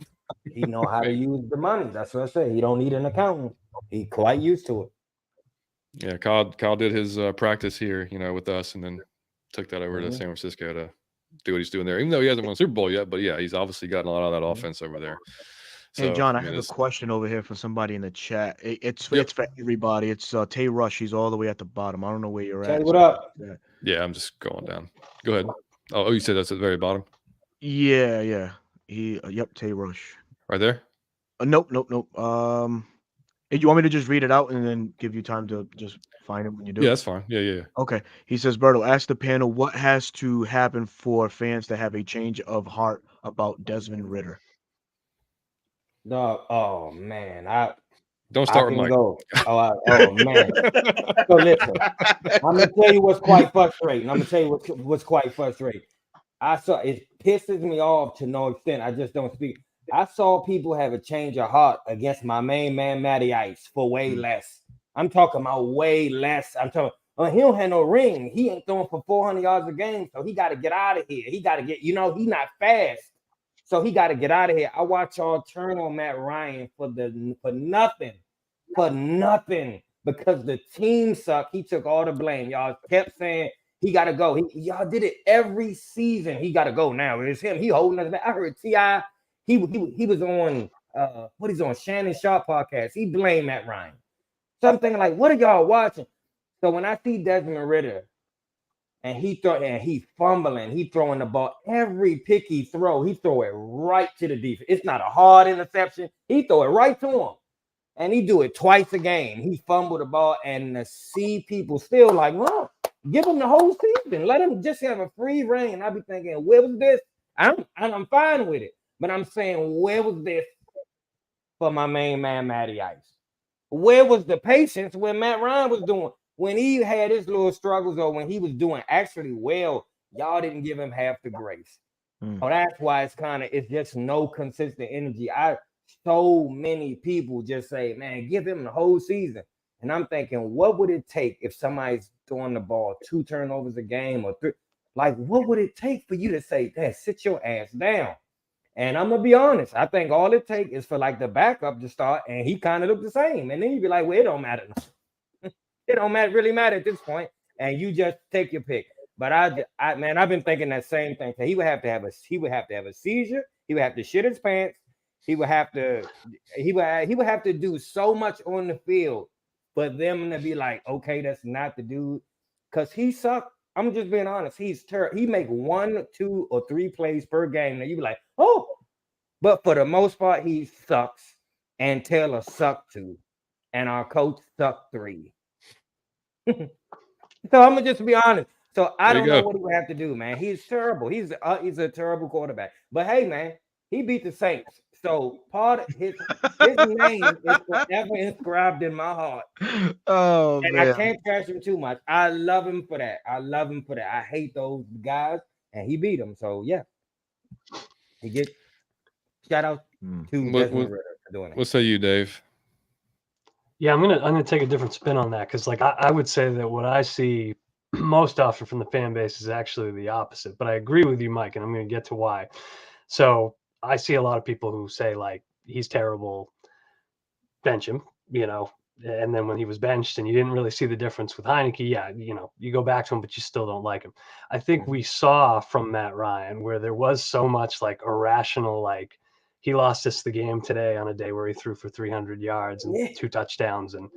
He know how to use the money. That's what I say. He don't need an accountant. He quite used to it. Yeah, Kyle did his practice here, with us, and then took that over to San Francisco to do what he's doing there. Even though he hasn't won a Super Bowl yet, but yeah, he's obviously gotten a lot of that offense over there. So, hey, John, I have a question over here for somebody in the chat. It's for everybody. It's Tay Rush. He's all the way at the bottom. I don't know where you're at. Tay, what up? Yeah, I'm just going down. Go ahead. Oh, you said that's at the very bottom? Yeah. Yep, Tay Rush. Right there? Nope. You want me to just read it out and then give you time to just find it when you do? Yeah, that's fine. Yeah. Okay. He says, Berto, ask the panel what has to happen for fans to have a change of heart about Desmond Ridder. No, oh man, don't start with Mike. Go. Oh man. So listen, I'm gonna tell you what's quite frustrating. What's quite frustrating. It pisses me off to no extent. I just don't speak. I saw people have a change of heart against my main man Matty Ice for way less. I'm talking about way less. I'm talking. He don't have no ring. He ain't throwing for 400 yards a game, so he got to get out of here. He got to get. He not fast. So he got to get out of here. I watch y'all turn on Matt Ryan for nothing, because the team sucked. He took all the blame. Y'all kept saying he got to go. Y'all did it every season. He got to go now. It's him. He holding us back. I heard T.I. He was on he's on Shannon Sharp podcast. He blamed Matt Ryan. Something like, what are y'all watching? So when I see Desmond Ridder, and he fumbling, he throwing the ball. Every pick he throw it right to the defense. It's not a hard interception. He throw it right to him. And he do it twice a game. He fumbled the ball, and to see people still like, well, give him the whole season. Let him just have a free reign. I be thinking, where was this? I'm fine with it. But I'm saying, where was this for my main man, Matty Ice? Where was the patience when Matt Ryan was doing? When he had his little struggles or when he was doing actually well, y'all didn't give him half the grace. So that's why it's just no consistent energy. So many people just say, man, give him the whole season. And I'm thinking, what would it take if somebody's throwing the ball 2 turnovers a game or 3? Like, what would it take for you to say, Dad, sit your ass down? And I'm going to be honest. I think all it takes is for like the backup to start, and he kind of looked the same. And then you'd be like, well, it don't matter. It don't really matter at this point, and you just take your pick. But I've been thinking that same thing. So he would have to have a seizure. He would have to shit his pants. He would have to do so much on the field for them to be like, okay, that's not the dude, because he sucked. I'm just being honest. He's terrible. He make 1, 2, or 3 plays per game, and you be like, oh, but for the most part, he sucks. And Taylor sucked too, and our coach sucked 3. So I'm gonna just be honest. So I don't know what he would have to do, man. He's terrible. He's a terrible quarterback. But hey, man, he beat the Saints. So part of his name is forever inscribed in my heart. Oh, and man. I can't trash him too much. I love him for that. I hate those guys, and he beat them. So yeah, he gets shout out to Desmond Ridder for doing it. What say you, Dave? Yeah, I'm gonna take a different spin on that, because like I would say that what I see most often from the fan base is actually the opposite. But I agree with you, Mike, and I'm gonna get to why. So I see a lot of people who say like he's terrible, bench him, And then when he was benched and you didn't really see the difference with Heineke, yeah, you go back to him, but you still don't like him. I think we saw from Matt Ryan where there was so much like irrational, like he lost us the game today on a day where he threw for 300 yards and 2 touchdowns and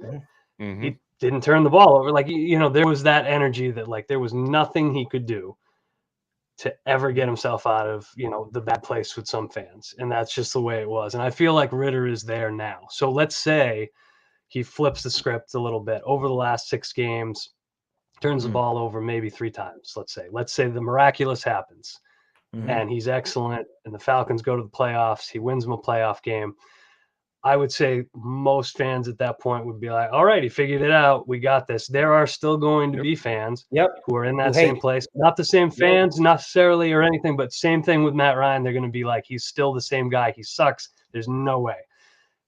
he didn't turn the ball over. Like, there was that energy that like there was nothing he could do to ever get himself out of, the bad place with some fans. And that's just the way it was. And I feel like Ritter is there now. So let's say he flips the script a little bit over the last 6 games, turns the ball over maybe 3 times. Let's say the miraculous happens and he's excellent and the Falcons go to the playoffs. He wins them a playoff game. I would say most fans at that point would be like, all right, he figured it out. We got this. There are still going to be fans who are in that same place. Not the same fans necessarily or anything, but same thing with Matt Ryan. They're going to be like, he's still the same guy. He sucks. There's no way.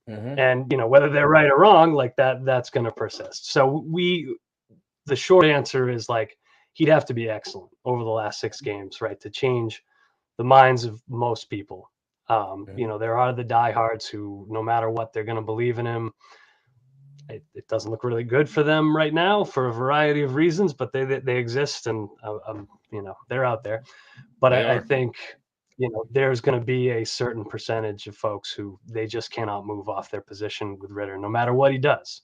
And, whether they're right or wrong, like that's going to persist. So the short answer is like, he'd have to be excellent over the last 6 games, right, to change the minds of most people. There are the diehards who, no matter what, they're going to believe in him. It doesn't look really good for them right now for a variety of reasons, but they exist and, they're out there. But I think, there's going to be a certain percentage of folks who they just cannot move off their position with Ritter, no matter what he does.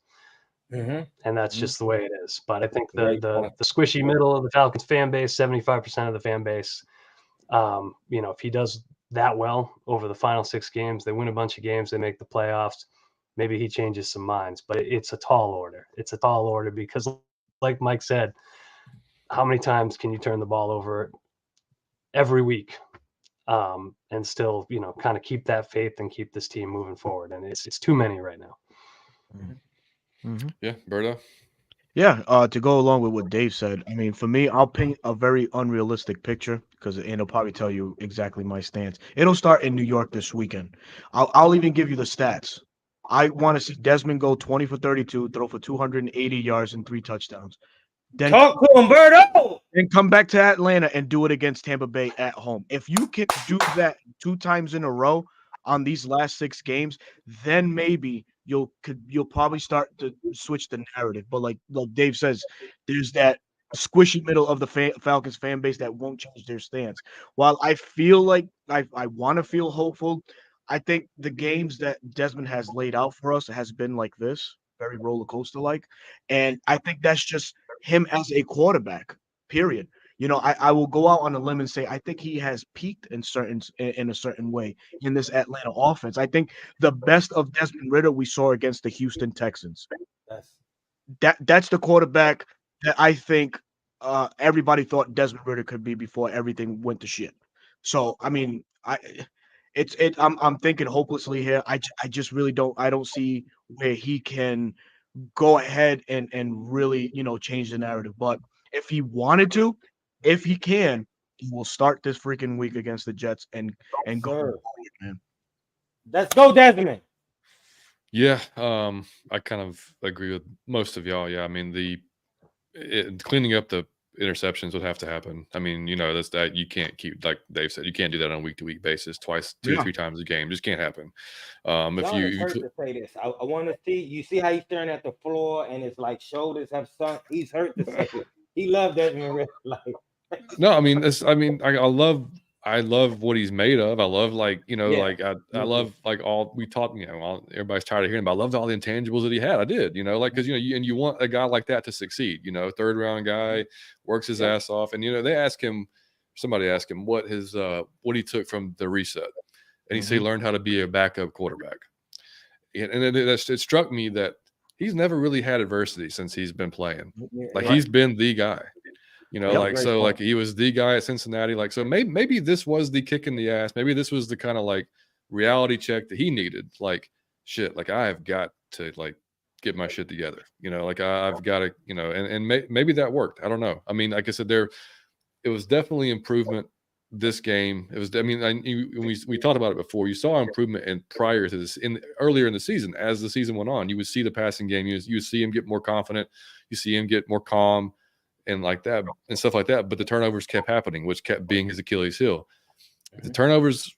And that's just the way it is. But I think the squishy middle of the Falcons fan base, 75% of the fan base, if he does that well over the final 6 games, they win a bunch of games, they make the playoffs, maybe he changes some minds. But it's a tall order. It's a tall order because, like Mike said, how many times can you turn the ball over every week and still, kind of keep that faith and keep this team moving forward? And it's too many right now. Yeah, Berto. Yeah, to go along with what Dave said, I mean, for me, I'll paint a very unrealistic picture because it'll probably tell you exactly my stance. It'll start in New York this weekend. I'll even give you the stats. I want to see Desmond go 20 for 32, throw for 280 yards and 3 touchdowns. Then talk to him, Berto. And come back to Atlanta and do it against Tampa Bay at home. If you can do that 2 times in a row on these last 6 games, then maybe you'll probably start to switch the narrative. But like Dave says, there's that squishy middle of the Falcons fan base that won't change their stance. While I feel like I want to feel hopeful, I think the games that Desmond has laid out for us has been like this, very roller coaster like, and I think that's just him as a quarterback. Period. I will go out on a limb and say I think he has peaked in a certain way in this Atlanta offense. I think the best of Desmond Ritter we saw against the Houston Texans. That's the quarterback that I think everybody thought Desmond Ritter could be before everything went to shit. So I mean, I'm thinking hopelessly here. I just really don't see where he can go ahead and really change the narrative. But if he wanted to, if he can, he will start this freaking week against the Jets and go forward, man. Let's go, Desmond. Yeah, I kind of agree with most of y'all. Yeah, I mean cleaning up the interceptions would have to happen. I mean, that's that you can't keep, like Dave said, you can't do that on a week-to-week basis, 2 or 3 times a game. Just can't happen. If you hurt to say this, I want to see. You see how he's staring at the floor and his like shoulders have sunk. He's hurt to say it. He loved Desmond Ritter. Like, no, I mean, I love what he's made of. I love I love like all we talked, everybody's tired of hearing, but I loved all the intangibles that he had. I did, because you want a guy like that to succeed, 3rd round guy, works his ass off. And somebody asked him what he took from the reset. And he said he learned how to be a backup quarterback. And it struck me that he's never really had adversity since he's been playing. He's been the guy. He was the guy at Cincinnati. So maybe this was the kick in the ass. Maybe this was the kind of reality check that he needed. I have got to get my shit together. I've got to, and maybe that worked. I don't know. I mean, like I said, it was definitely improvement this game. It was, we talked about it before. You saw improvement prior to this earlier in the season. As the season went on, you would see the passing game. You would see him get more confident. You see him get more calm. And like that and stuff like that. But the turnovers kept happening, which kept being his Achilles heel. The turnovers,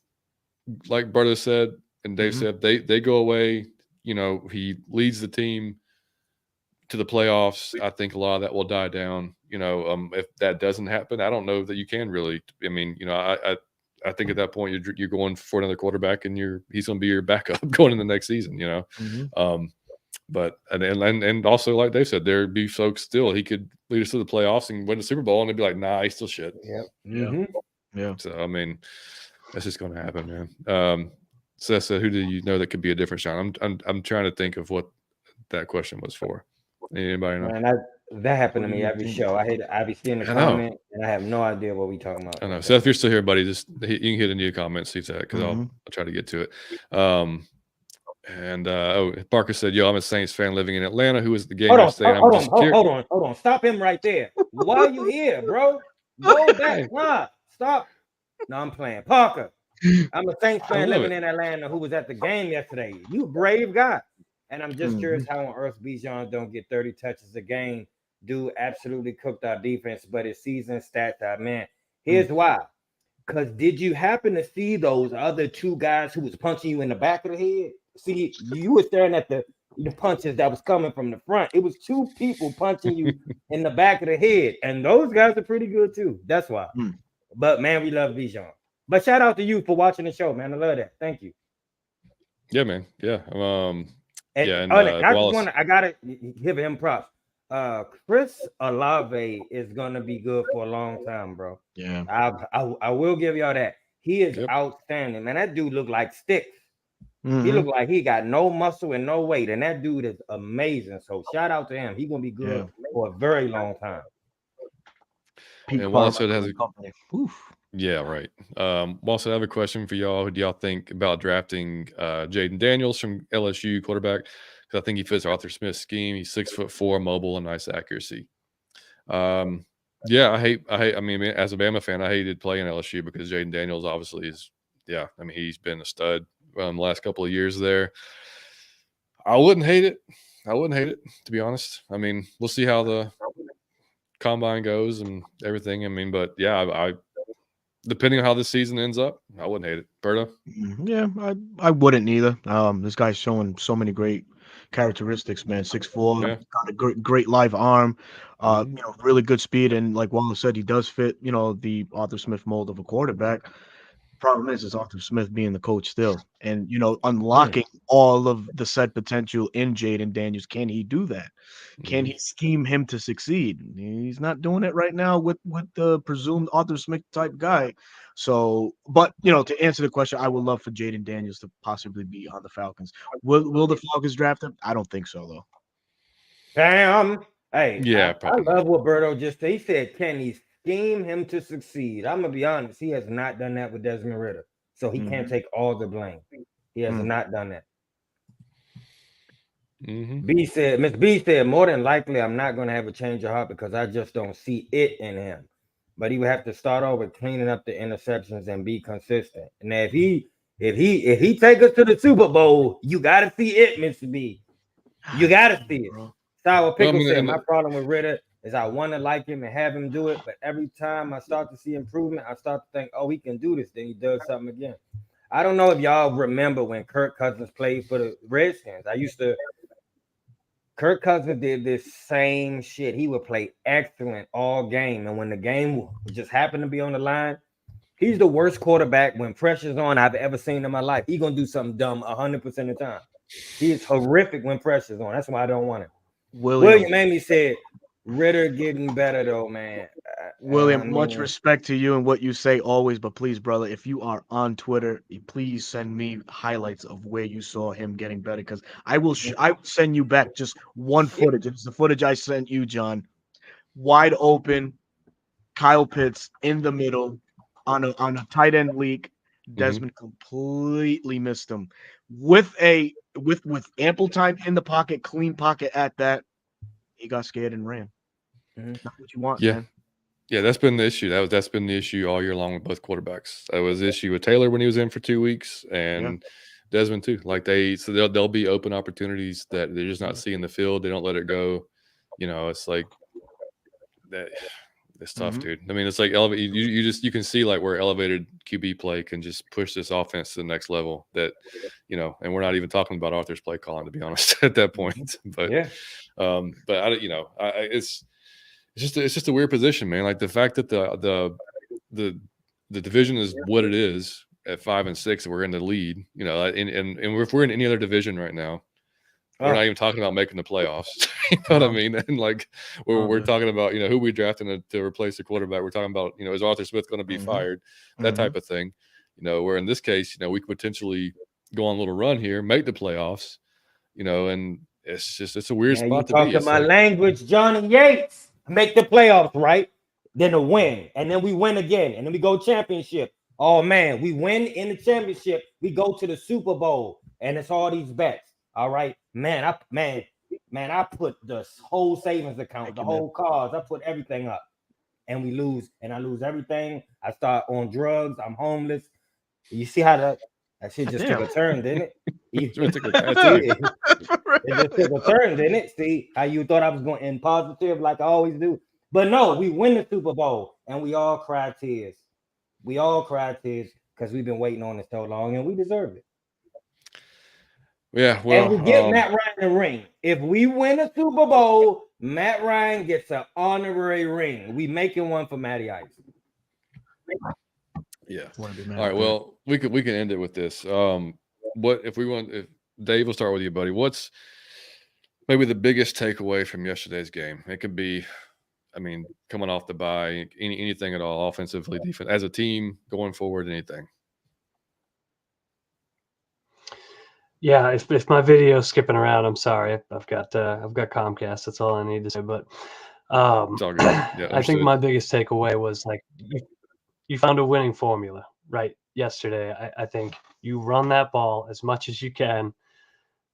like Berto said and Dave said, they go away. He leads the team to the playoffs, I think a lot of that will die down. If that doesn't happen, I don't know that you can really. I mean, I think at that point you're going for another quarterback, and he's going to be your backup going in the next season. But and also, like Dave said, there'd be folks still he could lead us to the playoffs and win the Super Bowl, and they'd be like, "Nah, he's still shit." Yeah. So I mean, that's just going to happen, man. Seth said, "Who do you know that could be a different Sean?" I'm trying to think of what that question was for. Anybody know? Man, that happened to me every show. I be seeing the comment, and I have no idea what we talking about. I know. Seth, if you're still here, buddy, just you can hit a new comment, see that, because I'll try to get to it. And Parker said, "Yo, I'm a Saints fan living in Atlanta. Who was at the game yesterday? Hold on. Stop him right there. Why are you here, bro? Go back. Nah, stop. No, I'm playing. Parker, I'm a Saints fan living in Atlanta who was at the game yesterday. You a brave guy. And I'm just curious how on earth Bijan don't get 30 touches a game. Dude absolutely cooked our defense, but his season stats are, man. Here's why. Because did you happen to see those other two guys who was punching you in the back of the head? See, you were staring at the punches that was coming from the front. It was two people punching you in the back of the head. And those guys are pretty good too. That's why. But man, we love Bijan. But shout out to you for watching the show, man. I love that. Thank you. Yeah, man. Yeah. I gotta give him props. Chris Olave is gonna be good for a long time, bro. Yeah, I will give y'all that. He is outstanding, man. That dude look like sticks. He looked like he got no muscle and no weight, and that dude is amazing. So shout out to him. He's gonna be good for a very long time. And Walter has yeah, right. Walter, I have a question for y'all. Who do y'all think about drafting Jaden Daniels from LSU quarterback? Because I think he fits Arthur Smith's scheme. He's 6'4", mobile, and nice accuracy. Yeah, I mean, as a Bama fan, I hated playing LSU because Jaden Daniels obviously is. Yeah, I mean, he's been a stud the last couple of years there. I wouldn't hate it. To be honest. I mean, we'll see how the combine goes and everything. I mean, but yeah, I depending on how this season ends up, I wouldn't hate it. Berto? Yeah, I wouldn't either. This guy's showing so many great characteristics, man. 6'4", got a great live arm, really good speed, and like Wallace said, he does fit, the Arthur Smith mold of a quarterback. Problem is Arthur Smith being the coach still, and unlocking all of the said potential in Jaden Daniels. Can he do that? Can he scheme him to succeed? He's not doing it right now with the presumed Arthur Smith type guy. So, but to answer the question, I would love for Jaden Daniels to possibly be on the Falcons. Will the Falcons draft him? I don't think so, though. Damn. Hey, yeah, I love what Berto just said. He said, can he scheme him to succeed? I'm gonna be honest, he has not done that with Desmond Ridder, so he can't take all the blame. He has not done that. Mr. B said, more than likely, I'm not gonna have a change of heart because I just don't see it in him. But he would have to start over cleaning up the interceptions and be consistent. And if he take us to the Super Bowl, you gotta see it, Mr. B. You gotta see it. Sour Pickle said, my problem with Ridder is I want to like him and have him do it, but every time I start to see improvement, I start to think, oh, he can do this. Then he does something again. I don't know if y'all remember when Kirk Cousins played for the Redskins. Kirk Cousins did this same shit. He would play excellent all game, and when the game just happened to be on the line, he's the worst quarterback when pressure's on I've ever seen in my life. He's going to do something dumb 100% of the time. He is horrific when pressure's on. That's why I don't want him. William Amy said, Ridder getting better though, man. William, much respect to you and what you say always, but please, brother, if you are on Twitter, please send me highlights of where you saw him getting better, because I will send you back just one footage. It's the footage I sent you, John. Wide open, Kyle Pitts in the middle on a tight end leak. Desmond completely missed him with ample time in the pocket, clean pocket at that. He got scared and ran. Not what you want, man. Yeah, that's been the issue. That's been the issue all year long with both quarterbacks. That was the issue with Taylor when he was in for 2 weeks, and Desmond too. Like there'll be open opportunities that they're just not seeing the field. They don't let it go. It's like that. It's tough, dude. I mean, it's like you can see like where elevated QB play can just push this offense to the next level. That, and we're not even talking about Arthur's play calling, to be honest, at that point. But it's just a weird position, man. Like the fact that the division is what it is at 5 and 6, and we're in the lead. And if we're in any other division right now, we're not even talking about making the playoffs. You know what I mean? And like we're talking about, who we drafting to replace the quarterback. We're talking about, is Arthur Smith going to be fired? That type of thing. Where in this case, we could potentially go on a little run here, make the playoffs, and it's a weird spot to be. You talking my language, Johnny Yates. Make the playoffs, right? Then a win. And then we win again. And then we go championship. Oh man, we win in the championship. We go to the Super Bowl. And it's all these bets. All right, man, I put the whole savings account, the whole cars, I put everything up, and we lose, and I lose everything. I start on drugs. I'm homeless. You see how that shit just took a turn, didn't it? It just took a turn, didn't it? See how you thought I was going in positive like I always do, but no, we win the Super Bowl, and we all cry tears. We all cry tears because we've been waiting on it so long, and we deserve it. Yeah, well, and we get Matt Ryan a ring. If we win a Super Bowl, Matt Ryan gets an honorary ring. We making one for Matty Ice. Yeah. All right. Well, we can end it with this. If Dave, will start with you, buddy. What's maybe the biggest takeaway from yesterday's game? It could be, coming off the bye, anything at all, offensively, defense, as a team, going forward, anything. Yeah, if my video's skipping around, I'm sorry. I've got Comcast. That's all I need to say. But it's all good. Yeah, I think my biggest takeaway was like you found a winning formula, right? Yesterday, I think you run that ball as much as you can.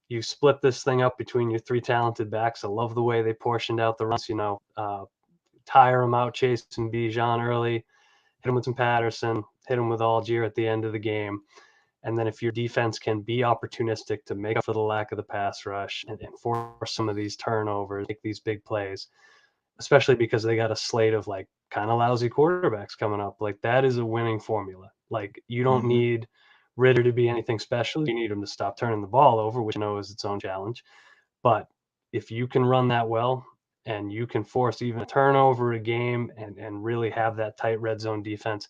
You split this thing up between your three talented backs. I love the way they portioned out the runs. Tire them out, chasing Bijan early, hit him with some Patterson, hit him with Algier at the end of the game. And then if your defense can be opportunistic to make up for the lack of the pass rush and force some of these turnovers, make these big plays, especially because they got a slate of like kind of lousy quarterbacks coming up, like that is a winning formula. Like you don't need Ritter to be anything special. You need him to stop turning the ball over, which I know is its own challenge. But if you can run that well and you can force even a turnover a game and really have that tight red zone defense,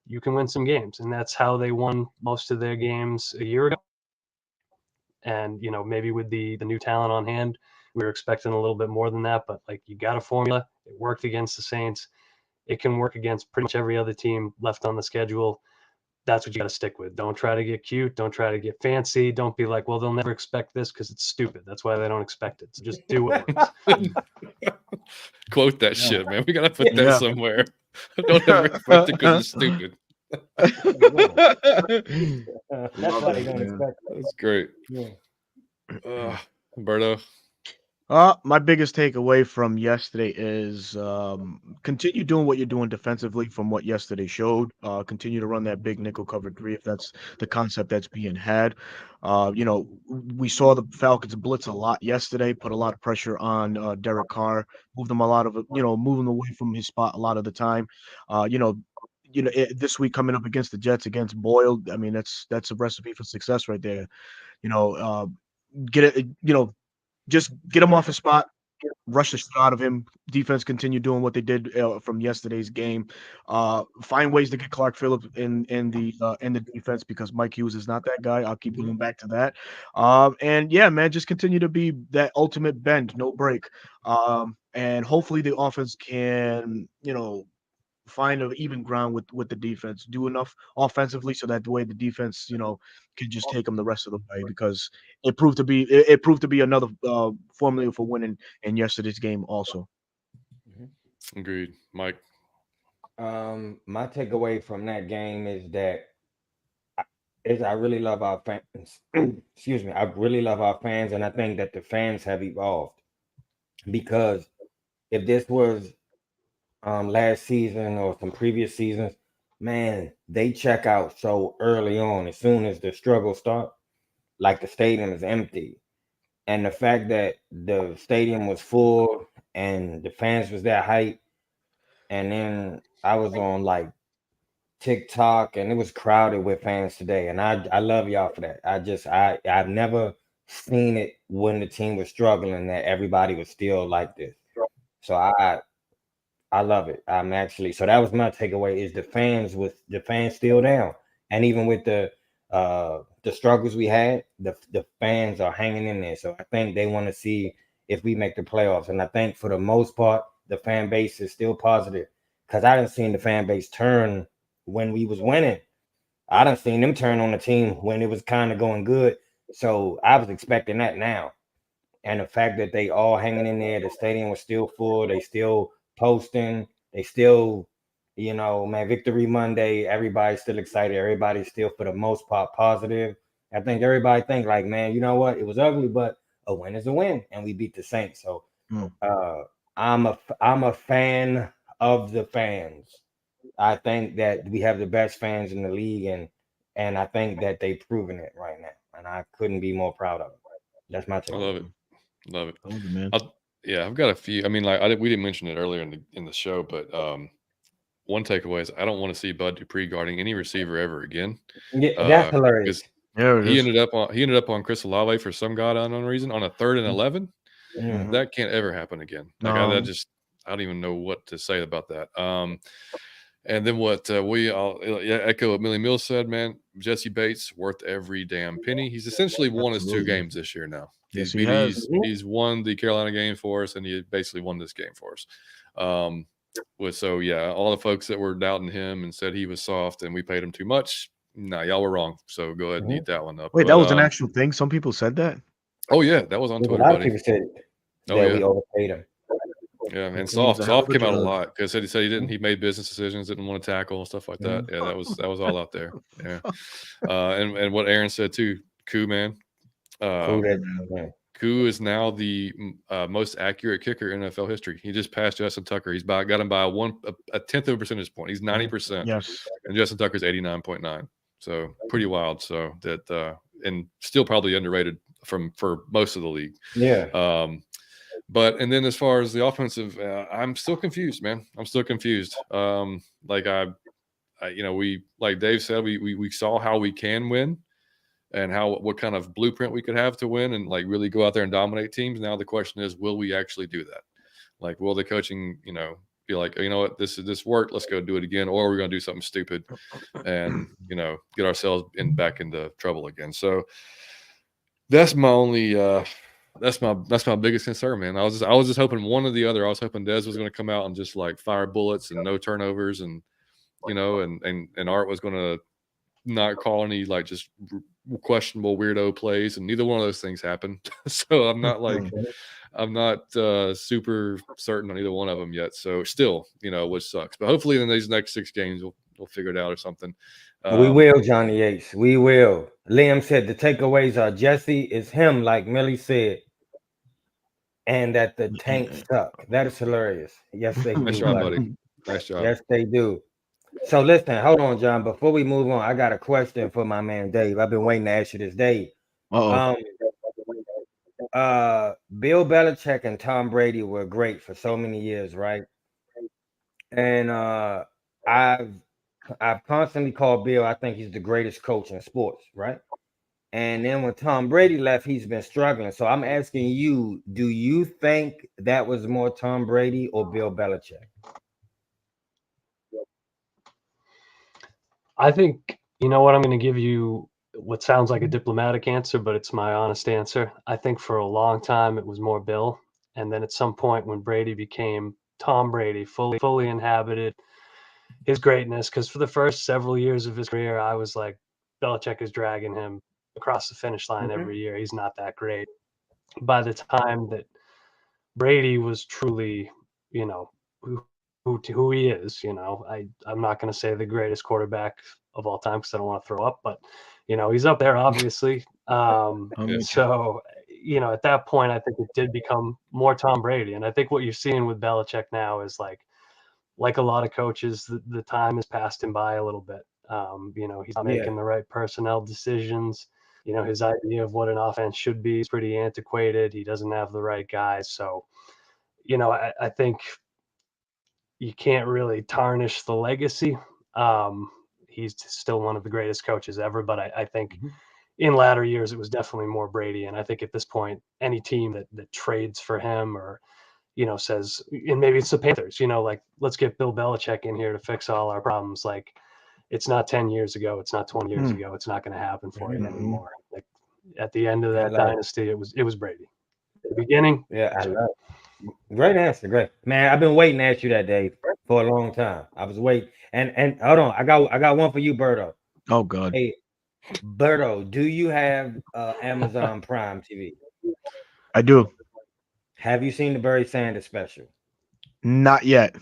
you can win some games. And that's how they won most of their games a year ago. And, maybe with the new talent on hand, we were expecting a little bit more than that, but like you got a formula. It worked against the Saints. It can work against pretty much every other team left on the schedule. That's what you got to stick with. Don't try to get cute. Don't try to get fancy. Don't be like, well, they'll never expect this because it's stupid. That's why they don't expect it. So just do what works. Quote that shit, man. We got to put that somewhere. Don't ever expect it because it's stupid. That's why they don't expect it. That's great. Yeah. Humberto. My biggest takeaway from yesterday is continue doing what you're doing defensively from what yesterday showed. Continue to run that big nickel cover 3 if that's the concept that's being had. We saw the Falcons blitz a lot yesterday, put a lot of pressure on Derek Carr, moved him a lot of, moving away from his spot a lot of the time. This week coming up against the Jets, against Boyle, that's a recipe for success right there. Just get him off his spot, rush the shit out of him. Defense continue doing what they did from yesterday's game. Find ways to get Clark Phillips in the defense because Mike Hughes is not that guy. I'll keep going back to that. And yeah, man, just continue to be that ultimate bend, no break. And hopefully the offense can, find an even ground with the defense, do enough offensively so that the way the defense, can just take them the rest of the way, because it proved to be another formula for winning in yesterday's game also. Agreed. Mike. My takeaway from that game is that I really love our fans. Excuse me. I really love our fans, and I think that the fans have evolved, because if this was last season or some previous seasons, man, they check out so early on. As soon as the struggle starts, like the stadium is empty. And the fact that the stadium was full and the fans was that hype, and then I was on like TikTok, and it was crowded with fans today. And I love y'all for that. I've never seen it when the team was struggling that everybody was still like this. So I love it. I'm actually, so that was my takeaway, is the fans still down. And even with the struggles we had, the fans are hanging in there. So I think they want to see if we make the playoffs. And I think for the most part, the fan base is still positive, because I didn't seen the fan base turn when we was winning. I done seen them turn on the team when it was kind of going good. So I was expecting that now. And the fact that they all hanging in there, the stadium was still full, they still posting, they still, man, Victory Monday, everybody's still excited, everybody's still for the most part positive. I think everybody think like, man, you know what? It was ugly, but a win is a win, and we beat the Saints. So I'm a fan of the fans. I think that we have the best fans in the league, and I think that they've proven it right now. And I couldn't be more proud of it. That's my take. I love it. Love it. Love it, man. Yeah, I've got a few. I mean, like we didn't mention it earlier in the show, but one takeaway is I don't want to see Bud Dupree guarding any receiver ever again. Yeah, that's hilarious. Because he ended up on Chris Olave for some god unknown reason on a 3rd and 11. Mhm. That can't ever happen again. Like No. I don't even know what to say about that. And then what we all echo what Millie Mills said, man. Jesse Bates worth every damn penny. He's essentially won his 2 games this year now. Yes, he has. He's won the Carolina game for us, and he basically won this game for us. All the folks that were doubting him and said he was soft and we paid him too much, nah, y'all were wrong. So go ahead and eat that one up. Wait, that was an actual thing? Some people said that? Oh yeah, that was on Twitter, A lot of buddy. people said that we overpaid him. Yeah, man. He's a Soft hell of a came out a judge. lot because he said he made business decisions, didn't want to tackle and stuff like that. Yeah, that was all out there. Yeah, and what Aaron said too, Koo, man. Koo is now the most accurate kicker in NFL history. He just passed Justin Tucker. Got him by a tenth of a percentage point. He's 90%. Yes, and Justin Tucker's 89.9. So pretty wild. So that and still probably underrated for most of the league. Yeah. But and then as far as the offensive, I'm still confused, man. I'm still confused. Like we like Dave said, we saw how we can win and what kind of blueprint we could have to win and like really go out there and dominate teams. Now the question is, will we actually do that? Like, will the coaching, be like, you know what, this worked, let's go do it again, or we're going to do something stupid and get ourselves back into trouble again. So that's my only that's my biggest concern, man. I was just hoping one or the other. I was hoping Des was going to come out and just like fire bullets and no turnovers, and and Art was going to not call any like just questionable weirdo plays, and neither one of those things happened. So I'm not super certain on either one of them yet. So still, which sucks. But hopefully in these next 6 games we'll figure it out or something. We will, Johnny Yates. We will. Liam said the takeaways are Jesse is him, like Millie said, and that the tanks suck. That is hilarious. Yes, they do. Nice job, buddy. Nice job. Yes, they do. So listen, hold on, John. Before we move on, I got a question for my man Dave. I've been waiting to ask you this, Dave. Bill Belichick and Tom Brady were great for so many years, right? And I've constantly called Bill. I think he's the greatest coach in sports, right? And then when Tom Brady left, he's been struggling. So I'm asking you, do you think that was more Tom Brady or Bill Belichick? I think, you know what, I'm going to give you what sounds like a diplomatic answer, but it's my honest answer. I think for a long time it was more Bill. And then at some point when Brady became Tom Brady, fully inhabited his greatness, because for the first several years of his career, I was like, Belichick is dragging him across the finish line every year. He's not that great. By the time that Brady was truly, who he is, I'm not going to say the greatest quarterback of all time because I don't want to throw up, but he's up there obviously. So at that point, I think it did become more Tom Brady, and I think what you're seeing with Belichick now is like a lot of coaches, the time has passed him by a little bit. He's not making the right personnel decisions. His idea of what an offense should be is pretty antiquated. He doesn't have the right guys. So, I think you can't really tarnish the legacy. He's still one of the greatest coaches ever, but I think in latter years, it was definitely more Brady. And I think at this point, any team that trades for him or, says, and maybe it's the Panthers, like, let's get Bill Belichick in here to fix all our problems. Like, it's not 10 years ago. It's not 20 years ago. It's not going to happen for you anymore. Like, at the end of that dynasty, it was Brady. At the beginning. Yeah, I love it. Great answer. Great. Man, I've been waiting to ask you that, Dave, for a long time. I was waiting. And hold on, I got one for you, Berto. Oh God. Hey, Berto, do you have Amazon Prime TV? I do. Have you seen the Barry Sanders special? Not yet.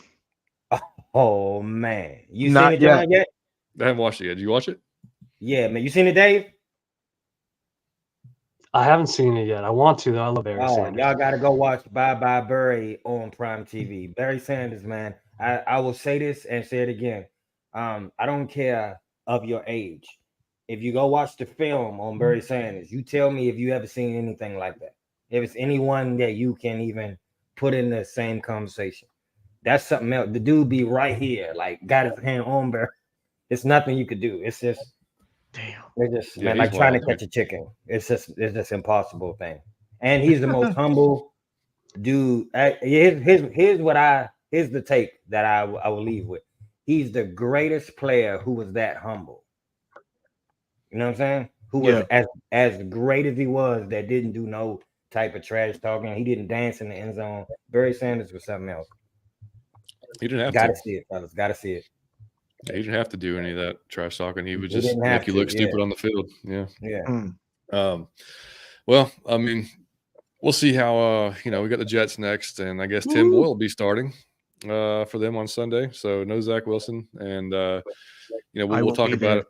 Oh man, you Not seen it, John, yet? I haven't watched it yet. Did you watch it? Yeah, man. You seen it, Dave? I haven't seen it yet. I want to, though. I love Barry Sanders. Y'all got to go watch Bye Bye Barry on Prime TV. Barry Sanders, man. I will say this and say it again. I don't care of your age. If you go watch the film on Barry Sanders, you tell me if you ever seen anything like that. If it's anyone that you can even put in the same conversation. That's something else. The dude be right here, like got his hand on Barry. It's nothing you could do. It's just damn. It's just man, like trying to catch a chicken. It's just impossible thing. And he's the most humble dude. Here's the take that I will leave with. He's the greatest player who was that humble. You know what I'm saying? Who was as great as he was, that didn't do no type of trash talking. He didn't dance in the end zone. Barry Sanders was something else. He didn't have Gotta see it, fellas. Gotta see it. Yeah, he didn't have to do any of that trash talking. He would just make you look stupid on the field. Yeah. Yeah. Well, I mean, we'll see how we got the Jets next, and I guess Tim Boyle will be starting for them on Sunday. So no Zach Wilson, and we'll talk about it.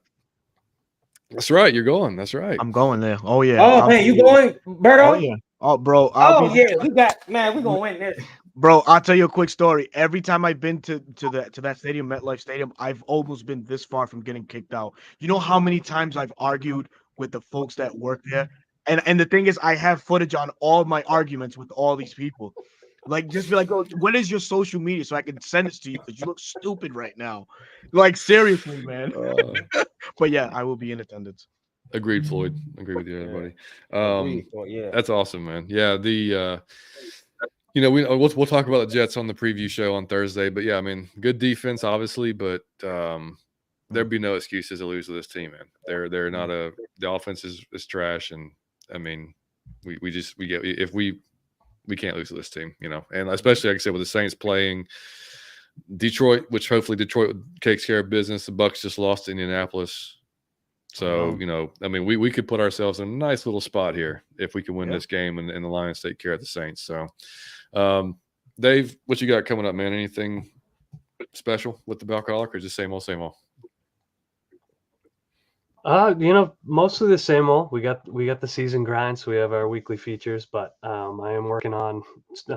That's right. You're going. That's right. I'm going there. Oh yeah. Oh man, you going, Berto? Oh yeah. Oh bro. We're gonna win this. Bro, I'll tell you a quick story. Every time I've been to that stadium, MetLife Stadium, I've almost been this far from getting kicked out. You know how many times I've argued with the folks that work there? And the thing is, I have footage on all my arguments with all these people. Like, just be like, oh, what is your social media so I can send it to you? Because you look stupid right now. Like, seriously, man. But yeah, I will be in attendance. Agreed, Floyd. Agree with you, everybody. That's awesome, man. Yeah, we'll talk about the Jets on the preview show on Thursday. But yeah, I mean, good defense, obviously, but there'd be no excuses to lose to this team, man. They're not the offense is trash, and I mean, we can't lose to this team, and especially like I said with the Saints playing Detroit, which hopefully Detroit takes care of business. The Bucs just lost to Indianapolis. So, I mean, we could put ourselves in a nice little spot here if we can win this game and the Lions take care of the Saints. So, Dave, what you got coming up, man? Anything special with the Falcoholic, or just same old, same old? Mostly the same old. We got the season grind, so we have our weekly features, but I am working on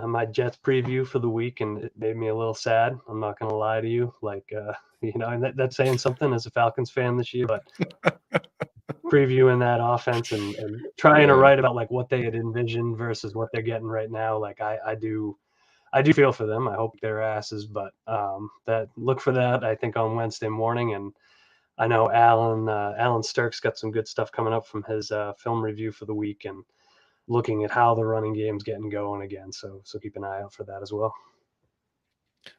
my Jets preview for the week, and it made me a little sad. I'm not going to lie to you. Like, and that's saying something as a Falcons fan this year, but previewing that offense and trying to write about like what they had envisioned versus what they're getting right now. Like I do feel for them. I hope their asses, but look for that, I think, on Wednesday morning. And I know Alan Sturck's got some good stuff coming up from his film review for the week and looking at how the running game's getting going again. So keep an eye out for that as well.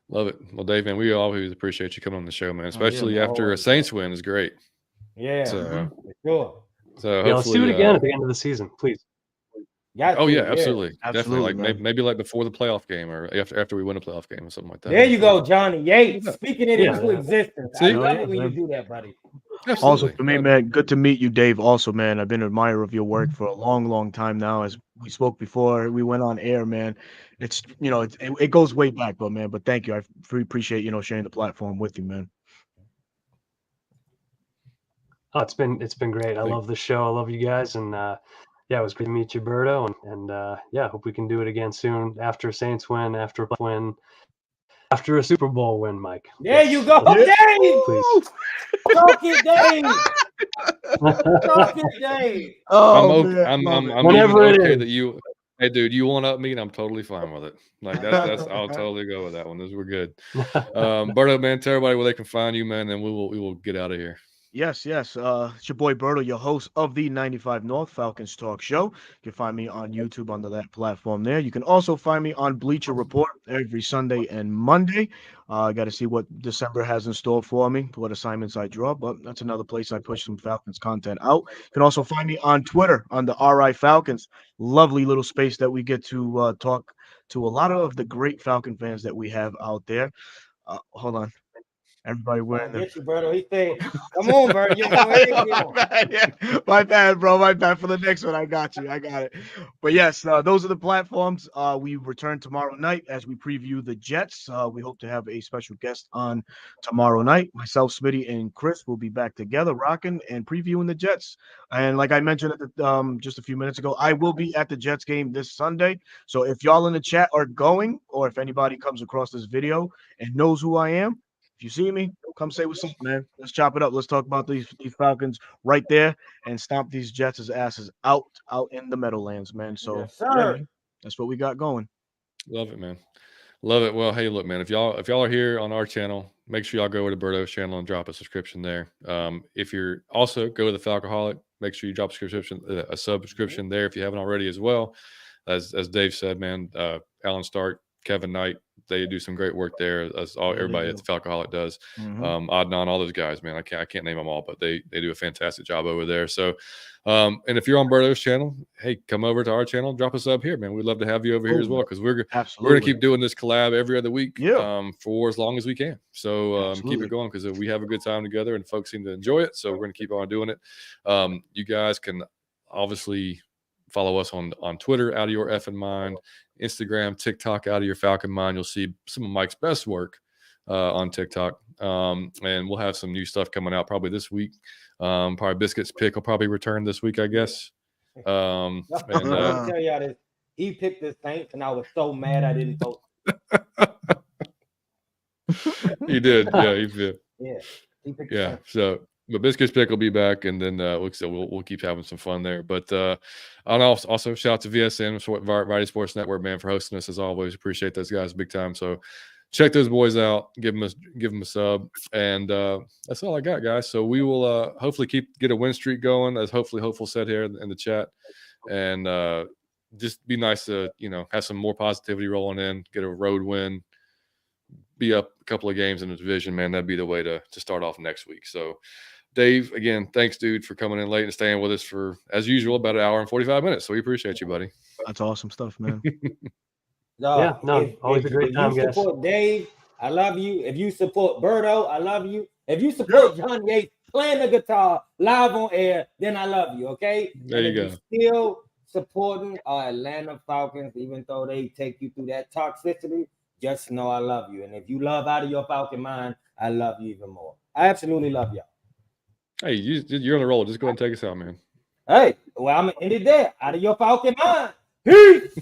Love it. Well, Dave, man, we always appreciate you coming on the show, man, especially after a Saints win is great. Yeah, for sure. So let's do it again at the end of the season, please. Absolutely. Definitely. Like maybe like before the playoff game or after we win a playoff game or something like that. There you go, Johnny Yates. Speaking it into existence. I love it when you do that, buddy. Absolutely. Also, for me, man, good to meet you, Dave. Also, man, I've been an admirer of your work for a long, long time now. As we spoke before we went on air, man. It's it goes way back, but thank you. I really appreciate sharing the platform with you, man. Oh, it's been great. I love the show. I love you guys, and it was great to meet you, Berto, and hope we can do it again soon after a Saints win, after a win, after a Super Bowl win, Mike. There you go, Dave. Please. Talk it, Dave. Talk it, Dave. I'm whenever okay that you. Hey, dude, you want up me, and I'm totally fine with it. Like that's I'll totally go with that one. Those were good. Berto, man, tell everybody where they can find you, man, and we will get out of here. Yes. It's your boy Berto, your host of the 95 North Falcons Talk Show. You can find me on YouTube under that platform there. You can also find me on Bleacher Report every Sunday and Monday. I got to see what December has in store for me, what assignments I draw, but that's another place I push some Falcons content out. You can also find me on Twitter under RI Falcons. Lovely little space that we get to talk to a lot of the great Falcon fans that we have out there. Hold on. Everybody wearing Get you, Berto. He said, "Come on, Berto. You go ahead and get on." My bad, bro. My bad. For the next one, I got you. I got it. But yes, those are the platforms. We return tomorrow night as we preview the Jets. We hope to have a special guest on tomorrow night. Myself, Smitty, and Chris will be back together, rocking and previewing the Jets. And like I mentioned at the, just a few minutes ago, I will be at the Jets game this Sunday. So if y'all in the chat are going, or if anybody comes across this video and knows who I am, if you see me, come say what's up, man. Let's chop it up. Let's talk about these Falcons right there and stomp these Jets' asses out in the Meadowlands, man. So Yes, yeah, sir. man, that's what we got going. Love it, man. Love it. Well, hey, look, man, if y'all are here on our channel, make sure y'all go over to Berto's channel and drop a subscription there. If you're also go to the Falcoholic, make sure you drop a subscription there if you haven't already as well. As Dave said, man, Alan Stark, Kevin Knight, they do some great work there, as everybody at the Falcoholic does. Adnan, all those guys, man, I can't name them all, but they do a fantastic job over there. So, and if you're on Berto's channel, hey, come over to our channel, drop a sub here, man. We'd love to have you over here as well, because we're gonna keep doing this collab every other week, for as long as we can. So keep it going, because we have a good time together and folks seem to enjoy it. So we're gonna keep on doing it. You guys can obviously follow us on Twitter, Out of Your Effing Mind, Instagram, TikTok, Out of Your Falcon Mind. You'll see some of Mike's best work on TikTok. And we'll have some new stuff coming out probably this week. Probably Biscuits pick will probably return this week, I guess. And I'll tell y'all this. He picked the Saints, and I was so mad I didn't vote. He did. Yeah, he did. Yeah. He picked Yeah. So, but Biscuits pick will be back, and then we'll keep having some fun there. But and also shout out to VSN, Variety Sports Network, man, for hosting us as always. Appreciate those guys big time. So check those boys out. Give them a sub, and that's all I got, guys. So we will hopefully get a win streak going, as hopeful said here in the chat, and just be nice to have some more positivity rolling in, get a road win, be up a couple of games in the division, man. That'd be the way to start off next week. So Dave, again, thanks, dude, for coming in late and staying with us for, as usual, about an hour and 45 minutes. So we appreciate you, buddy. That's awesome stuff, man. Always a great time, guys. If you support Dave, I love you. If you support Berto, I love you. If you support John Yates playing the guitar live on air, then I love you, okay? There you go. Still supporting our Atlanta Falcons, even though they take you through that toxicity, just know I love you. And if you love Out of Your Falcon Mind, I love you even more. I absolutely love y'all. Hey, you're on the roll. Just go ahead and take us out, man. Hey, well, I'm going to end it there. Out of Your Falcon Mind. Peace.